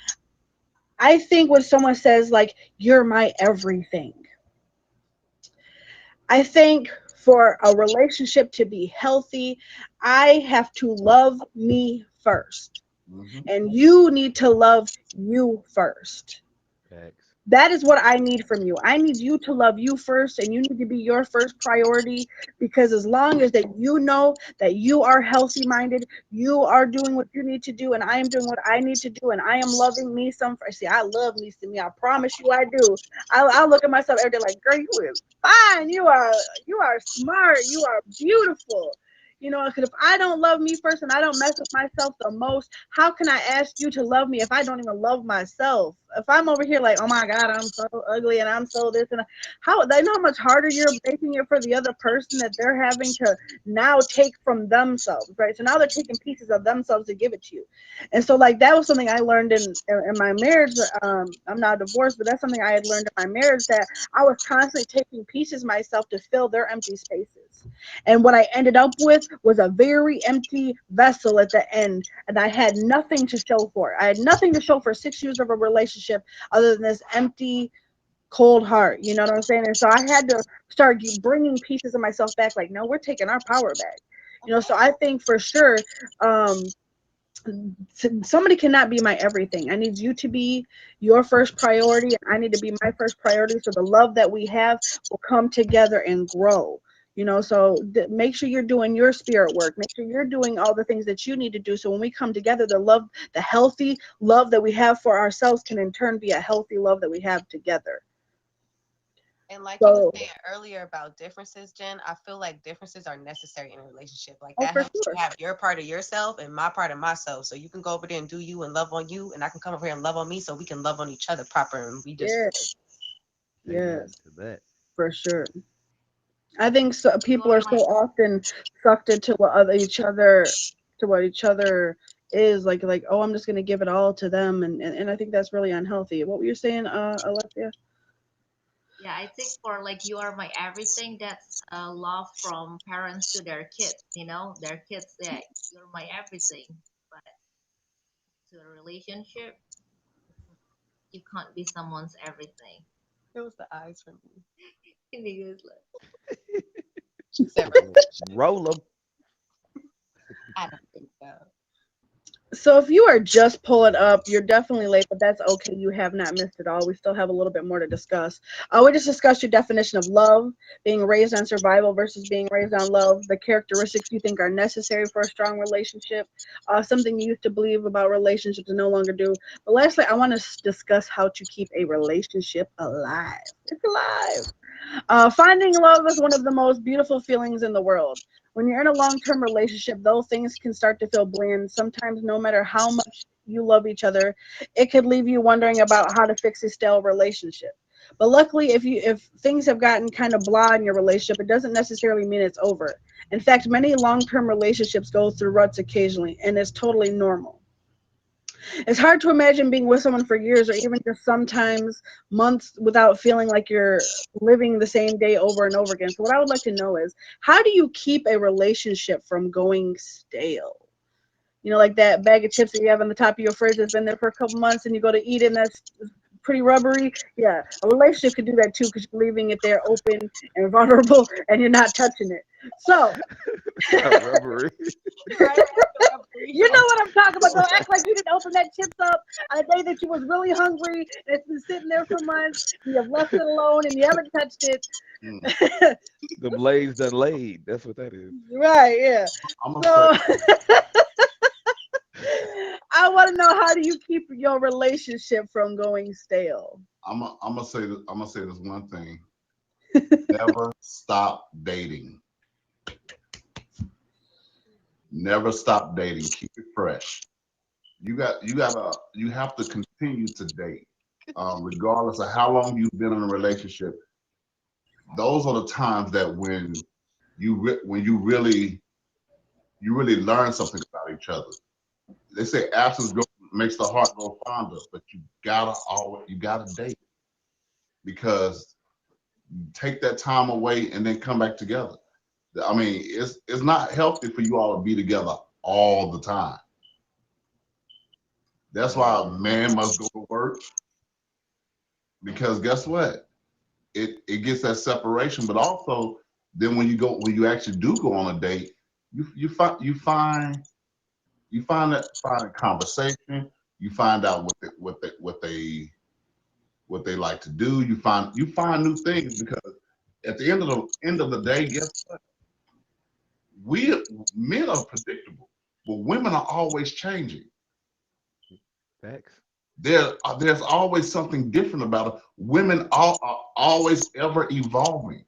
I think when someone says like you're my everything, I think for a relationship to be healthy, I have to love me first, Mhm. and you need to love you first. Facts. That is what I need from you. I need you to love you first, and you need to be your first priority, because as long as that you know that you are healthy minded, you are doing what you need to do, and I am doing what I need to do, and I am loving me some first. See, I love me some me. I promise you I do. I look at myself every day like, girl, you is fine. You are smart. You are beautiful. Because if I don't love me first and I don't mess with myself the most, how can I ask you to love me if I don't even love myself? If I'm over here like, oh my God, I'm so ugly and I'm so this and how they know how much harder you're making it for the other person, that they're having to now take from themselves, right? So now they're taking pieces of themselves to give it to you. And so like that was something I learned in my marriage. I'm not divorced, but that's something I had learned in my marriage, that I was constantly taking pieces of myself to fill their empty spaces. And what I ended up with was a very empty vessel at the end, and I had nothing to show for it. I had nothing to show for 6 years of a relationship other than this empty, cold heart. You know what I'm saying? And so I had to start bringing pieces of myself back. Like, no, we're taking our power back. So I think for sure, um, somebody cannot be my everything. I need you to be your first priority, and I need to be my first priority. So the love that we have will come together and grow. So make sure you're doing your spirit work. Make sure you're doing all the things that you need to do. So when we come together, the healthy love that we have for ourselves can in turn be a healthy love that we have together. And like you were So, saying earlier about differences, Jen, I feel like differences are necessary in a relationship. Like oh, that for helps you sure. have your part of yourself and my part of myself. So you can go over there and do you and love on you, and I can come over here and love on me, so we can love on each other proper and we just Yeah, Amen yes, to that. for sure. I think so, You people are are my so often sucked into what each other is like, oh, I'm just gonna give it all to them, and I think that's really unhealthy. What were you saying, Alexia? Yeah, I think for like you are my everything, that's love from parents to their kids, their kids say you're my everything. But to a relationship, you can't be someone's everything. it was the eyes for me. And he was like, She said, Roll them. I don't think so. So if you are just pulling up, you're definitely late, but that's okay. You have not missed it all. We still have a little bit more to discuss. We just discussed your definition of love, being raised on survival versus being raised on love, the characteristics you think are necessary for a strong relationship, something you used to believe about relationships and no longer do. But lastly, I want to discuss how to keep a relationship alive. It's alive. Finding love is one of the most beautiful feelings in the world. When you're in a long term relationship, though things can start to feel bland, sometimes no matter how much you love each other, it could leave you wondering about how to fix a stale relationship. But luckily, if things have gotten kind of blah in your relationship, it doesn't necessarily mean it's over. In fact, many long term relationships go through ruts occasionally, and it's totally normal. It's hard to imagine being with someone for years or even just sometimes months without feeling like you're living the same day over and over again. So, what I would like to know is how do you keep a relationship from going stale? You know, like that bag of chips that you have on the top of your fridge that's been there for a couple months and you go to eat it and that's pretty rubbery. Yeah, a relationship could do that too because you're leaving it there open and vulnerable and you're not touching it. So, Not rubbery. Right? Rubbery. you know I'm, what I'm talking about. Don't act like you didn't open that chips up on a day that you was really hungry and it's been sitting there for months. You have left it alone and you haven't touched it. mm, The blaze done laid. That's what that is. Right, yeah. I'm gonna say So I want to know, how do you keep your relationship from going stale? I'm gonna say this one thing. Never stop dating. Never stop dating. Keep it fresh. You have to continue to date, regardless of how long you've been in a relationship. Those are the times that when when you really learn something about each other. They say makes the heart grow fonder, but you gotta date because you take that time away and then come back together. I mean, it's not healthy for you all to be together all the time. That's Right. why a man must go to work because guess what? It gets that separation, but also then when you actually do go on a date, you find a conversation, you find out what they like to do, you find new things because at the end of the day, guess what? We men are predictable, but women are always changing. Facts. There's always something different about it. Are always ever evolving.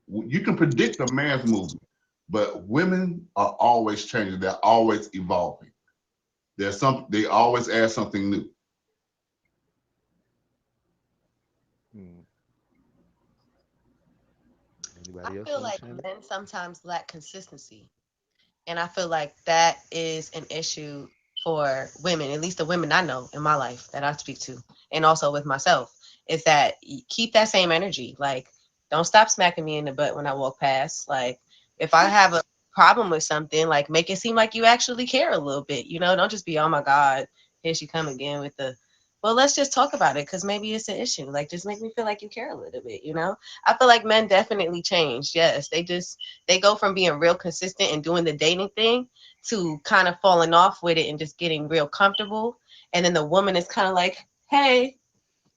You can predict a man's movement, but women are always changing. They're always evolving. They always add something new. Hmm. I Anybody else feel want to like chime in? men sometimes lack consistency. And I feel like that is an issue for women, at least the women I know in my life that I speak to, and also with myself, is that keep that same energy. Like, don't stop smacking me in the butt when I walk past. Like, if I have a problem with something, like, make it seem like you actually care a little bit. Don't just be, oh my God, here she come again with the, well, let's just talk about it because maybe it's an issue. Like, just make me feel like you care a little bit. I feel like men definitely change. Yes, they go from being real consistent and doing the dating thing to kind of falling off with it and just getting real comfortable. And then the woman is kind of like, hey,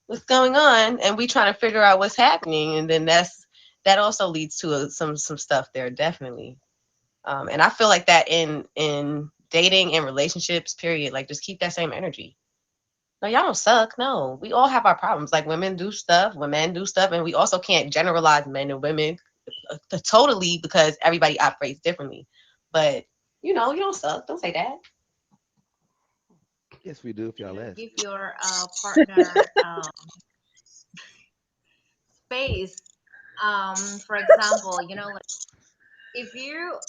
what's going on? And we trying to figure out what's happening. And then that also leads to some stuff there, definitely. And I feel like that in dating and relationships, period. Like, just keep that same energy. No, y'all don't suck. No, we all have our problems. Like, women do stuff, women do stuff, and we also can't generalize men and women totally because everybody operates differently. But you don't suck. Don't say that. Yes, we do. If y'all You ask. give your partner space. For example, like if you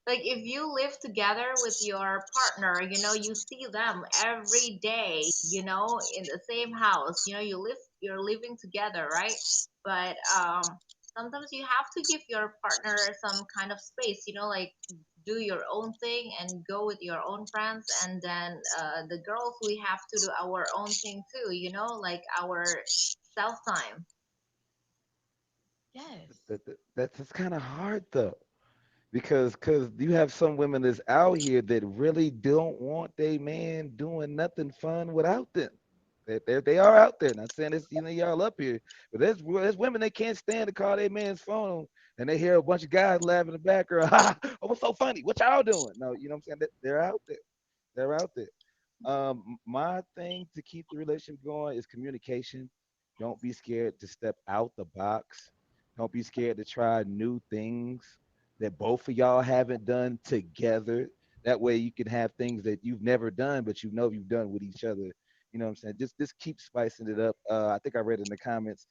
if you live together with your partner, you see them every day, in the same house, you're living together, right? But sometimes you have to give your partner some kind of space, like do your own thing and go with your own friends, and then the girls, we have to do our own thing too, like our self time. Yes. That's kind of hard though, because you have some women that's out here that really don't want their man doing nothing fun without them. They are out there. Not saying it's y'all up here, but there's women that can't stand to call their man's phone and they hear a bunch of guys laughing in the background. Ha! Oh, what's so funny? What y'all doing? No, you know what I'm saying? They're out there. They're out there. My thing to keep the relationship going is communication. Don't be scared to step out the box. Don't be scared to try new things that both of y'all haven't done together. That way you can have things that you've never done, but you know you've done with each other. You know what I'm saying? Just keep spicing it up. I think I read in the comments,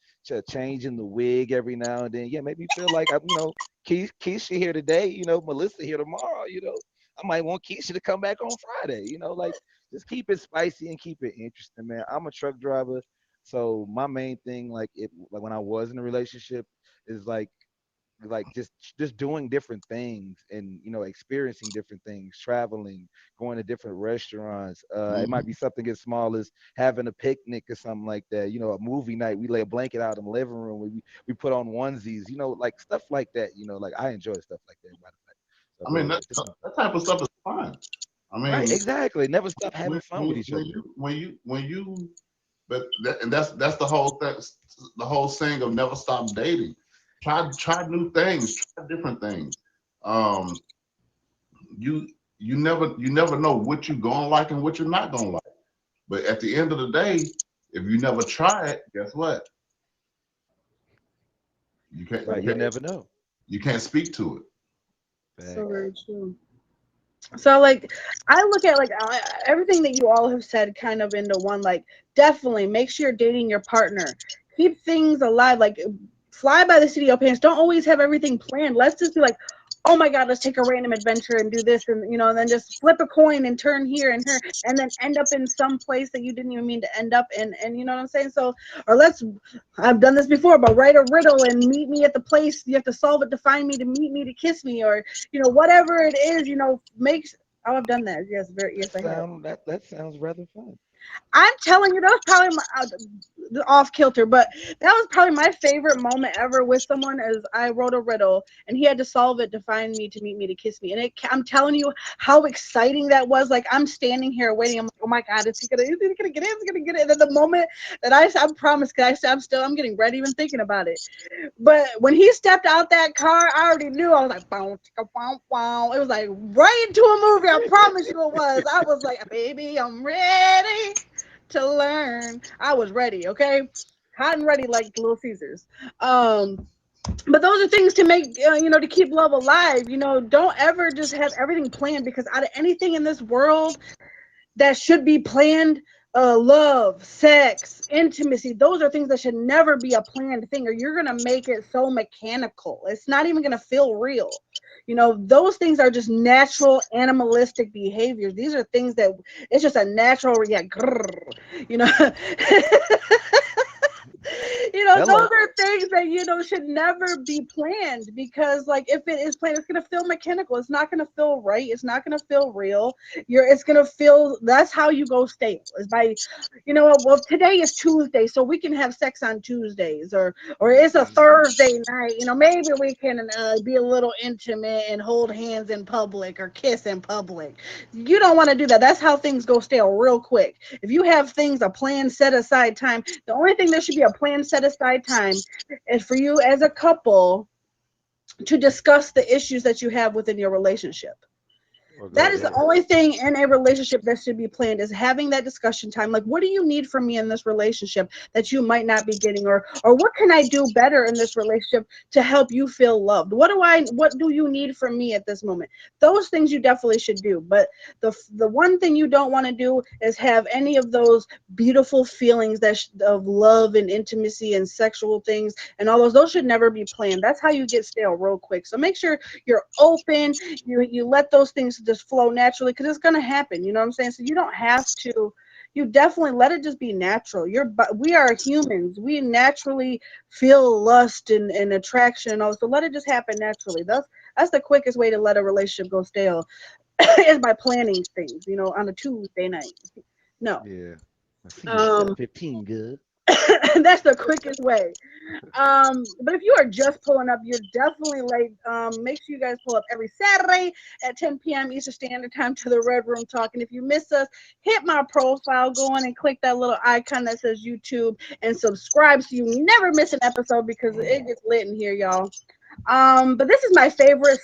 changing the wig every now and then. Yeah, make me feel like I'm, Keisha here today. Melissa here tomorrow. I might want Keisha to come back on Friday. Like just keep it spicy and keep it interesting, man. I'm a truck driver, so my main thing, like when I was in a relationship, is like just doing different things and experiencing different things, traveling, going to different restaurants. It might Mhm. be something as small as having a picnic or something like that. A movie night, we lay a blanket out in the living room, we put on onesies, like stuff like that. Like I enjoy stuff like that, by the way. So I but mean, yeah, that that type of stuff is fun. I right, mean, exactly, never stop having fun with each when other. but and that's the whole thing, the whole saying of never stop dating. Try new things, try different things. Um, you you never know what you're gonna like and what you're not gonna like. But at the end of the day, if you never try it, guess what? You can't Right, you'll never know. you can't speak to it. So Facts. very true. So like I look at like everything that you all have said kind of into one, like definitely make sure you're dating your partner. Keep things alive, like fly by the seat of your pants. Don't always have everything planned. Let's just be like, oh my god, let's take a random adventure and do this, and and then just flip a coin and turn here and here and then end up in some place that you didn't even mean to end up in. And you know what I'm saying? So or let's, I've done this before, but write a riddle and meet me at the place you have to solve it to find me, to meet me, to kiss me, or whatever it is, makes. Oh, I've done that. Yes, very. Yes, I have. That sounds rather fun. I'm telling you, that was probably off kilter, but that was probably my favorite moment ever with someone. As I wrote a riddle and he had to solve it to find me, to meet me, to kiss me, and I'm telling you how exciting that was. Like I'm standing here waiting. I'm like, oh my god, is he gonna get it? Is he gonna get it? And then the moment that I promised, cause I'm getting ready, even thinking about it. But when he stepped out that car, I already knew. I was like, bow, chicka, bow, bow. It was like right into a movie. I promise you it was. I was like, baby, I'm ready to learn. I was ready, okay? Hot and ready like Little Caesars. Um, but those are things to make, to keep love alive. Don't ever just have everything planned, because out of anything in this world that should be planned, love, sex, intimacy, those are things that should never be a planned thing, or you're going to make it so mechanical. It's not even going to feel real. Those things are just natural animalistic behaviors. These are things that it's just a natural, yeah, grrr, you know. Those Hello. are things that should never be planned, because like if it is planned, it's gonna feel mechanical. It's not gonna feel right. It's not gonna feel real. It's gonna feel. That's how you go stale. Is by, well, today is Tuesday, so we can have sex on Tuesdays, or it's a Thursday night. Maybe we can be a little intimate and hold hands in public or kiss in public. You don't want to do that. That's how things go stale real quick. If you have things a planned set aside time, the only thing that should be a planned set aside time is for you as a couple to discuss the issues that you have within your relationship. Or go to That is the bed. only thing in a relationship that should be planned, is having that discussion time. Like, what do you need from me in this relationship that you might not be getting, or what can I do better in this relationship to help you feel loved? What do you need from me at this moment? Those things you definitely should do. But the one thing you don't want to do is have any of those beautiful feelings of love and intimacy and sexual things and all those should never be planned. That's how you get stale real quick. So make sure you're open, you let those things just flow naturally, because it's going to happen. You know what I'm saying? So you don't have to. You definitely let it just be natural. We are humans. We naturally feel lust and attraction and all. So let it just happen naturally. That's the quickest way to let a relationship go stale is by planning things. On a Tuesday night. No. Yeah. I see you at Um, 7:15. Good. that's the quickest way. But if you are just pulling up, you're definitely late. Make sure you guys pull up every Saturday at 10 p.m. Eastern Standard Time to the Red Room Talk. And if you miss us, hit my profile, go on and click that little icon that says YouTube and subscribe so you never miss an episode, because it gets lit in here, y'all. But this is my favorite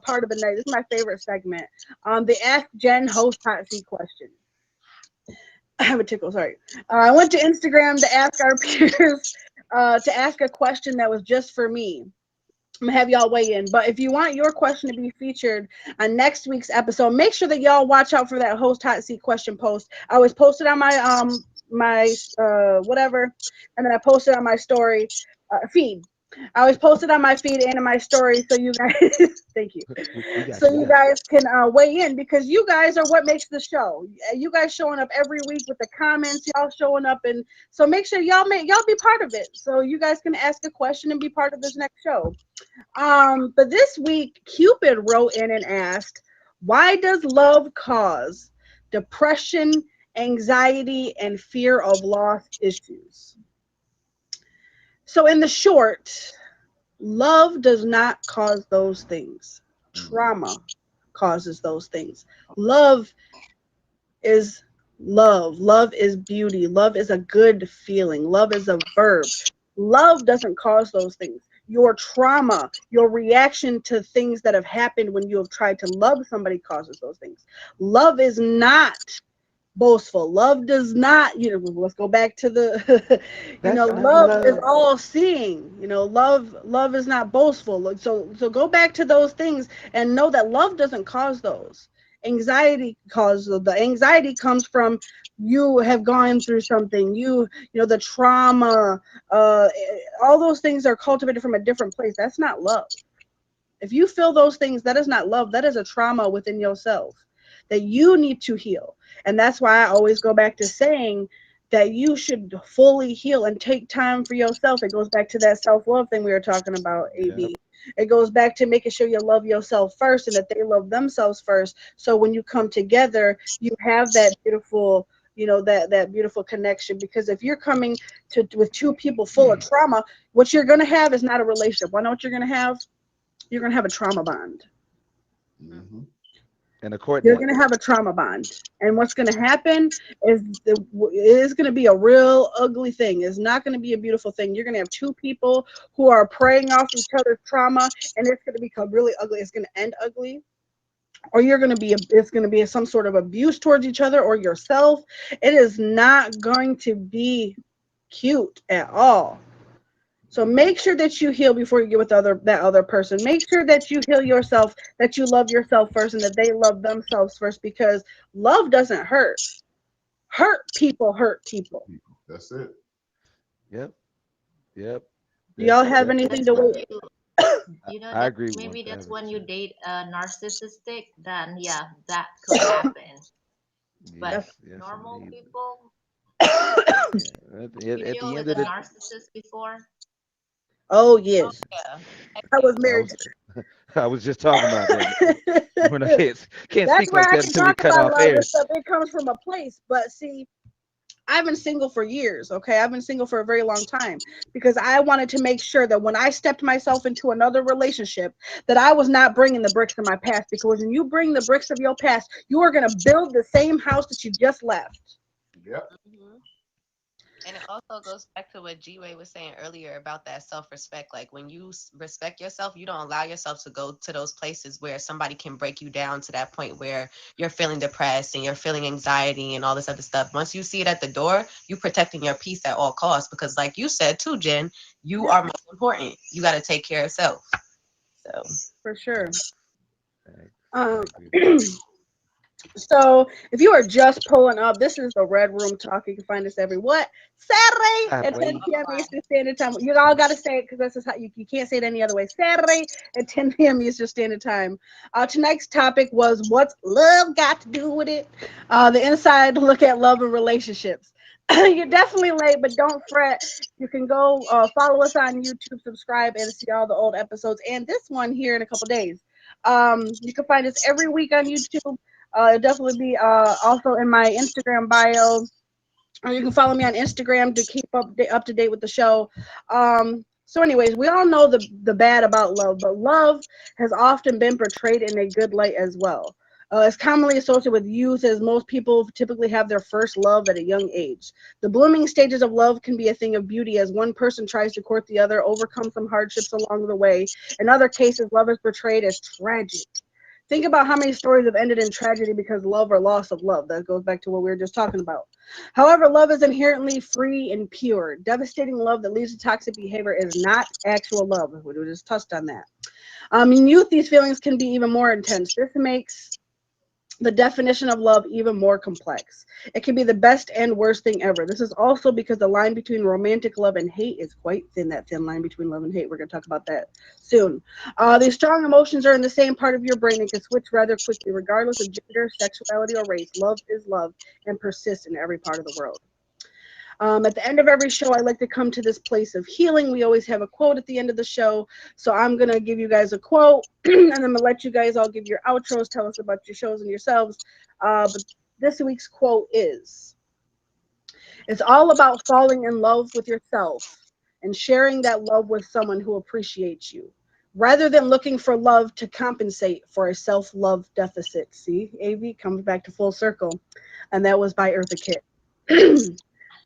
part of the night. This is my favorite segment. The Ask Jen host hot seat question. I have a tickle, sorry. I went to Instagram to ask our peers to ask a question that was just for me. I'm gonna have y'all weigh in. But if you want your question to be featured on next week's episode, make sure that y'all watch out for that host hot seat question post. I always post it on my whatever, and then I post it on my story feed. I always post it on my feed and in my story, so you guys, thank you. We got So you. We you got you. guys can weigh in because you guys are what makes the show. You guys showing up every week with the comments, y'all showing up, and so make sure y'all be part of it. So you guys can ask a question and be part of this next show. But this week, Cupid wrote in and asked, "Why does love cause depression, anxiety, and fear of loss issues?" So in the short, love does not cause those things. Mm. Trauma causes those things. Love is love. Love is beauty. Love is a good feeling. Love is a verb. Love doesn't cause those things. Your trauma, your reaction to things that have happened when you have tried to love somebody causes those things. Love is not boastful. Love does not, let's go back to the, That's not love is love. all seeing. Love is not boastful. So go back to those things and know that love doesn't cause those. Anxiety causes the anxiety comes from you have gone through something. The trauma, all those things are cultivated from a different place. That's not love. If you feel those things, that is not love. That is a trauma within yourself that you need to heal. And that's why I always go back to saying that you should fully heal and take time for yourself. It goes back to that self love thing we were talking about, Yep. AB. It goes back to making sure you love yourself first and that they love themselves first. So when you come together, you have that beautiful that beautiful connection, because if you're coming to with two people full of trauma, what you're going to have is not a relationship. Why know what you're going to have? You're going to have a trauma bond. Mm-hmm. And a court You're date. going to have a trauma bond. And what's going to happen is it is going to be a real ugly thing. It's not going to be a beautiful thing. You're going to have two people who are preying off each other's trauma, and it's going to become really ugly. It's going to end ugly. Or it's going to be some sort of abuse towards each other or yourself. It is not going to be cute at all. So make sure that you heal before you get with that other person. Make sure that you heal yourself, that you love yourself first, and that they love themselves first. Because love doesn't hurt. Hurt people hurt people. That's it. Yep. Yep. Do y'all That's have yep. That's anything to when wait? I that agree maybe that's 1000%. when you date a narcissistic, then yeah, that could happen. But That's Yes, yes, normal indeed. people, Yeah. you At deal the with end of a the narcissist before? oh Oh yes. yeah. Heck I yeah. was I married was I was just talking about that. When I to can't That's speak where like I that can until we talk cut about off love air. and stuff. It comes from a place. But see, I've been single for years, okay? I've been single for a very long time because I wanted to make sure that when I stepped myself into another relationship, that I was not bringing the bricks of my past. Because when you bring the bricks of your past, you are going to build the same house that you just left. Yep. Mhm. And it also goes back to what G Way was saying earlier about that self respect. Like when you respect yourself, you don't allow yourself to go to those places where somebody can break you down to that point where you're feeling depressed and you're feeling anxiety and all this other stuff. Once you see it at the door, you protecting your peace at all costs because, like you said too, Jen, you Yep, are most important. You got to take care of self. So for sure. Thanks. I Um, agree with that. So if you are just pulling up, this is the Red Room Talk. You can find us every what? Saturday at 10 Saturday. p.m. Eastern Standard Time. You all got to say it because this is how you can't say it any other way. Saturday at 10 p.m. Eastern Standard Time. Tonight's topic was what's love got to do with it? The inside look at love and relationships. You're definitely late, but don't fret. You can go follow us on YouTube, subscribe, and see all the old episodes, and this one here in a couple days. You can find us every week on YouTube. It'll definitely be also in my Instagram bio. Or you can follow me on Instagram to keep up to date with the show. So, anyways, we all know the bad about love, but love has often been portrayed in a good light as well. It's commonly associated with youth, as most people typically have their first love at a young age. The blooming stages of love can be a thing of beauty as one person tries to court the other, overcome some hardships along the way. In other cases, love is portrayed as tragic. Think about how many stories have ended in tragedy because love or loss of love. That goes back to what we were just talking about. However, love is inherently free and pure. Devastating love that leads to toxic behavior is not actual love. We just touched on that. In youth, these feelings can be even more intense. This makes the definition of love even more complex. It can be the best and worst thing ever. This is also because the line between romantic love and hate is quite thin, that thin line between love and hate. We're going to talk about that soon. These strong emotions are in the same part of your brain and can switch rather quickly, regardless of gender, sexuality, or race. Love is love and persists in every part of the world. At the end of every show, I like to come to this place of healing. We always have a quote at the end of the show. So I'm going to give you guys a quote and I'm going to let you guys all give your outros, tell us about your shows and yourselves. But this week's quote is: it's all about falling in love with yourself and sharing that love with someone who appreciates you rather than looking for love to compensate for a self love deficit. See, AV comes back to full circle. And that was by Eartha Kitt.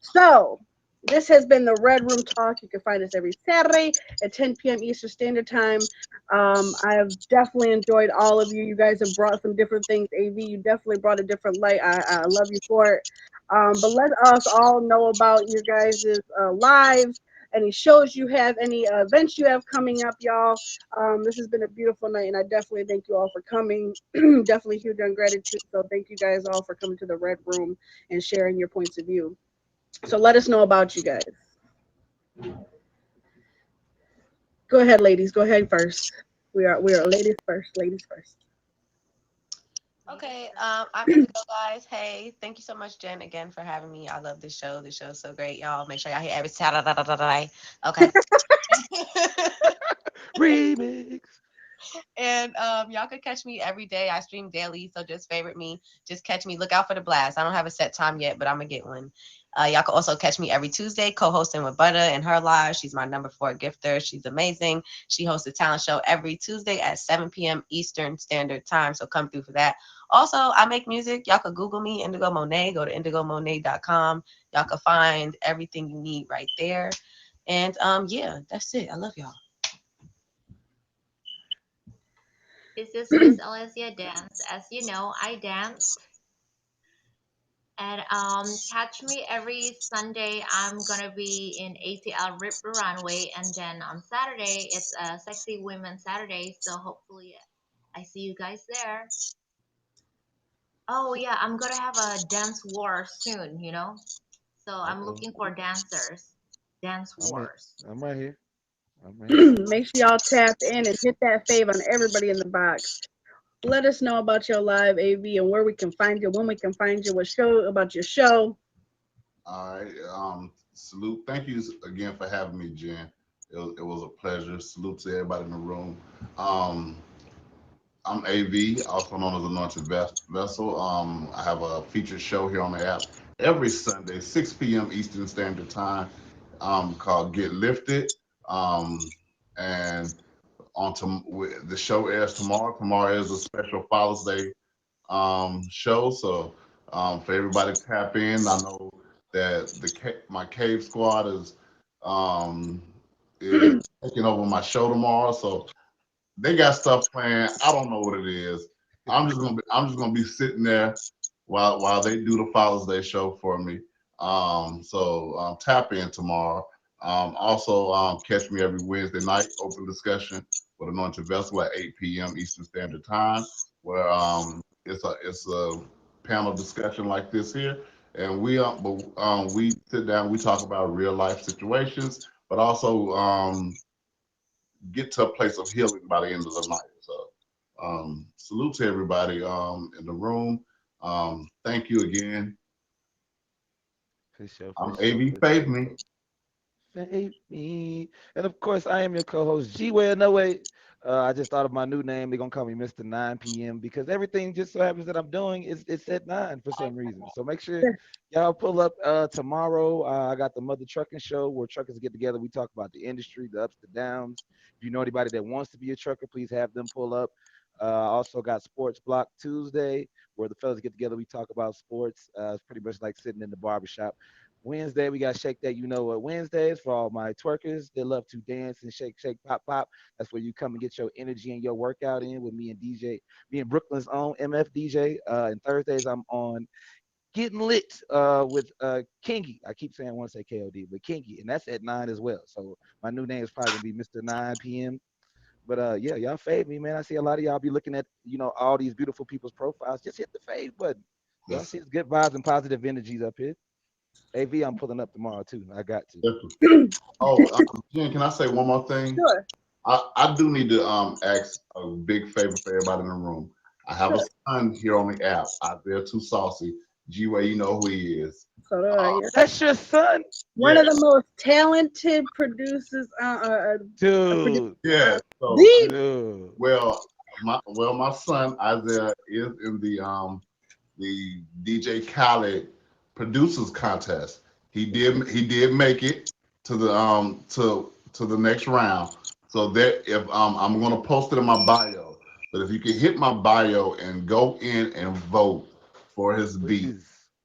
So, this has been the Red Room Talk. You can find us every Saturday at 10 p.m. Eastern Standard Time. I have definitely enjoyed all of you. You guys have brought some different things. AV, you definitely brought a different light. I love you for it. But let us all know about your guys' lives, any shows you have, any events you have coming up, y'all. This has been a beautiful night, and I definitely thank you all for coming. Definitely huge on gratitude. So, thank you guys all for coming to the Red Room and sharing your points of view. So let us know about you guys. Go ahead, ladies. Go ahead first. We are ladies first. Ladies first. Okay, I'm Indigo, guys. Hey, thank you so much, Jen, again for having me. I love this show. This show is so great, y'all. Make sure y'all hear every Saturday. Okay. Remix. And y'all can catch me every day. I stream daily, so just favorite me. Just catch me. Look out for the blast. I don't have a set time yet, but I'm gonna get one. Y'all can also catch me every Tuesday, co-hosting with Butter and her live. She's my number 4 gifter. She's amazing. She hosts a talent show every Tuesday at 7 p.m. Eastern Standard Time. So come through for that. Also, I make music. Y'all could Google me, Indigo Monet. Go to indigomonet.com. Y'all can find everything you need right there. And yeah, that's it. I love y'all. This is Miss Alessia Dance. As you know, I dance. And catch me every Sunday. I'm gonna be in ATL Rip the Runway, and then on Saturday it's a Sexy Women Saturday. So hopefully I see you guys there. Oh yeah, I'm gonna have a dance war soon. So I'm Uh-oh. looking for dancers. Dance I'm in. wars. I'm right here. I'm right here. Make sure y'all tap in and hit that fave on everybody in the box. Let us know about your live AV and where we can find you, when we can find you, what show about your show. All right. Salute. Thank you again for having me, Jen. It was a pleasure. Salute to everybody in the room. Um, I'm AV, also known as Anointed Vessel. I have a featured show here on the app every Sunday, 6 p.m. Eastern Standard Time, called Get Lifted. Um, and the show airs tomorrow. Tomorrow is a special Father's Day show. So for everybody to tap in, I know that my Cave Squad um, is taking over my show tomorrow. So they got stuff planned. I don't know what it is. I'm just gonna be sitting there while they do the Father's Day show for me. So tap in tomorrow. Also catch me every Wednesday night, open discussion with Anointed Vessel at 8 p.m. Eastern Standard Time, where it's a panel discussion like this here, and we sit down, we talk about real life situations, but also get to a place of healing by the end of the night. So, salute to everybody in the room. Thank you again. For sure. For I'm sure. AV For Faith sure. Me. Save me. And of course, I am your co-host, G Way No Way. I just thought of my new name. They're gonna call me Mr. 9 p.m. because everything just so happens that I'm doing is it's at 9 for some reason. So make sure y'all pull up tomorrow. I got the Mother Trucking Show where truckers get together. We talk about the industry, the ups, the downs. If you know anybody that wants to be a trucker, please have them pull up. I also got Sports Block Tuesday where the fellas get together. We talk about sports. It's pretty much like sitting in the barbershop. Wednesday, we got Shake That You Know What Wednesdays for all my twerkers. They love to dance and shake, shake, pop, pop. That's where you come and get your energy and your workout in with me and DJ, me and Brooklyn's own MF DJ. And Thursdays, I'm on Getting Lit with Kingy. I keep saying I want to say KOD, but Kingy. And that's at 9 as well. So my new name is probably going to be Mr. 9 p.m. But yeah, y'all fade me, man. I see a lot of y'all be looking at, all these beautiful people's profiles. Just hit the fade button. Y'all Yes, see it's good vibes and positive energies up here. AV, I'm pulling up tomorrow too. I got to. definitely. Oh, Jen, can I say one more thing? Sure, I do need to ask a big favor for everybody in the room. I have a sure. son here on the app out there, too saucy. G-Way, you know who he is. So do I. Uh, Yes. That's your son, One yeah, of the most talented producers. dude. yeah. So, The Dude. well, my son Isaiah is in the DJ Khaled producers contest. He did make it to the next round. So that if I'm gonna post it in my bio, but if you can hit my bio and go in and vote for his beat,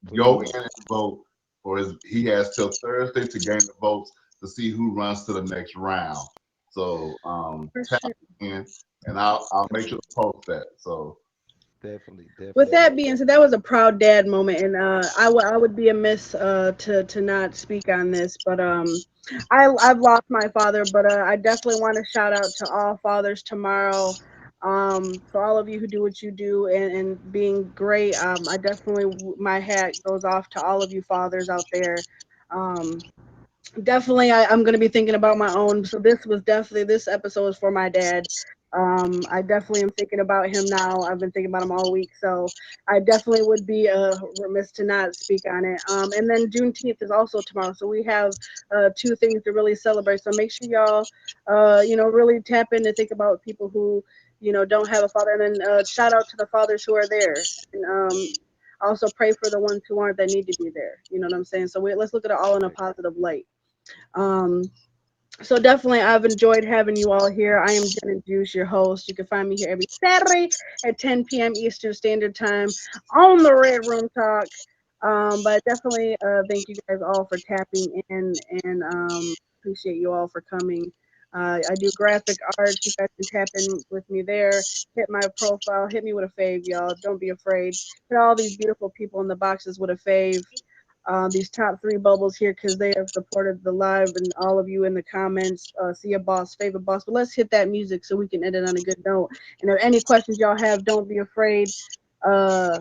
Please, go in please. and vote for his. He has till Thursday to gain the votes to see who runs to the next round. So for tap sure. in, and I'll make sure to post that. So Definitely, With definitely. that being said, that was a proud dad moment, and I would be amiss to not speak on this, but I've lost my father, but I definitely want to shout out to all fathers tomorrow, for all of you who do what you do and being great. I definitely my hat goes off to all of you fathers out there. Um, definitely I'm going to be thinking about my own, so this episode is for my dad. I definitely am thinking about him now. I've been thinking about him all week, so I definitely would be remiss to not speak on it. And then Juneteenth is also tomorrow, so we have two things to really celebrate, so make sure y'all really tap in to think about people who don't have a father, and then shout out to the fathers who are there, and also pray for the ones who aren't, that need to be there. You know what I'm saying? So let's look at it all in a Right. positive light. Um, so definitely, I've enjoyed having you all here. I am Jen and Juice, your host. You can find me here every Saturday at 10 p.m. Eastern Standard Time on the Red Room Talk. But definitely, thank you guys all for tapping in, and appreciate you all for coming. I do graphic arts. You guys can tap in with me there. Hit my profile. Hit me with a fave, y'all. Don't be afraid. Hit all these beautiful people in the boxes with a fave, these top three bubbles here, because they have supported the live, and all of you in the comments. See a boss, favorite boss. But let's hit that music so we can end it on a good note. And if any questions y'all have, don't be afraid uh,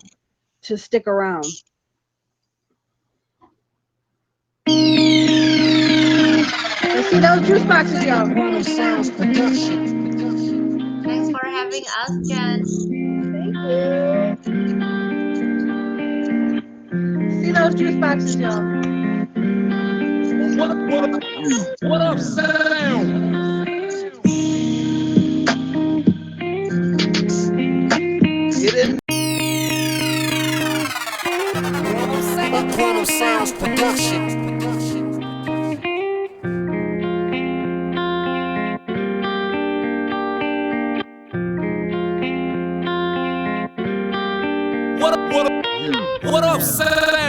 to stick around. Let's see those juice boxes, y'all. Thanks for having us, Jen. Thank you. See those juice boxes, y'all. What up, sound? Get in. Quantum Sounds production. What up, sound?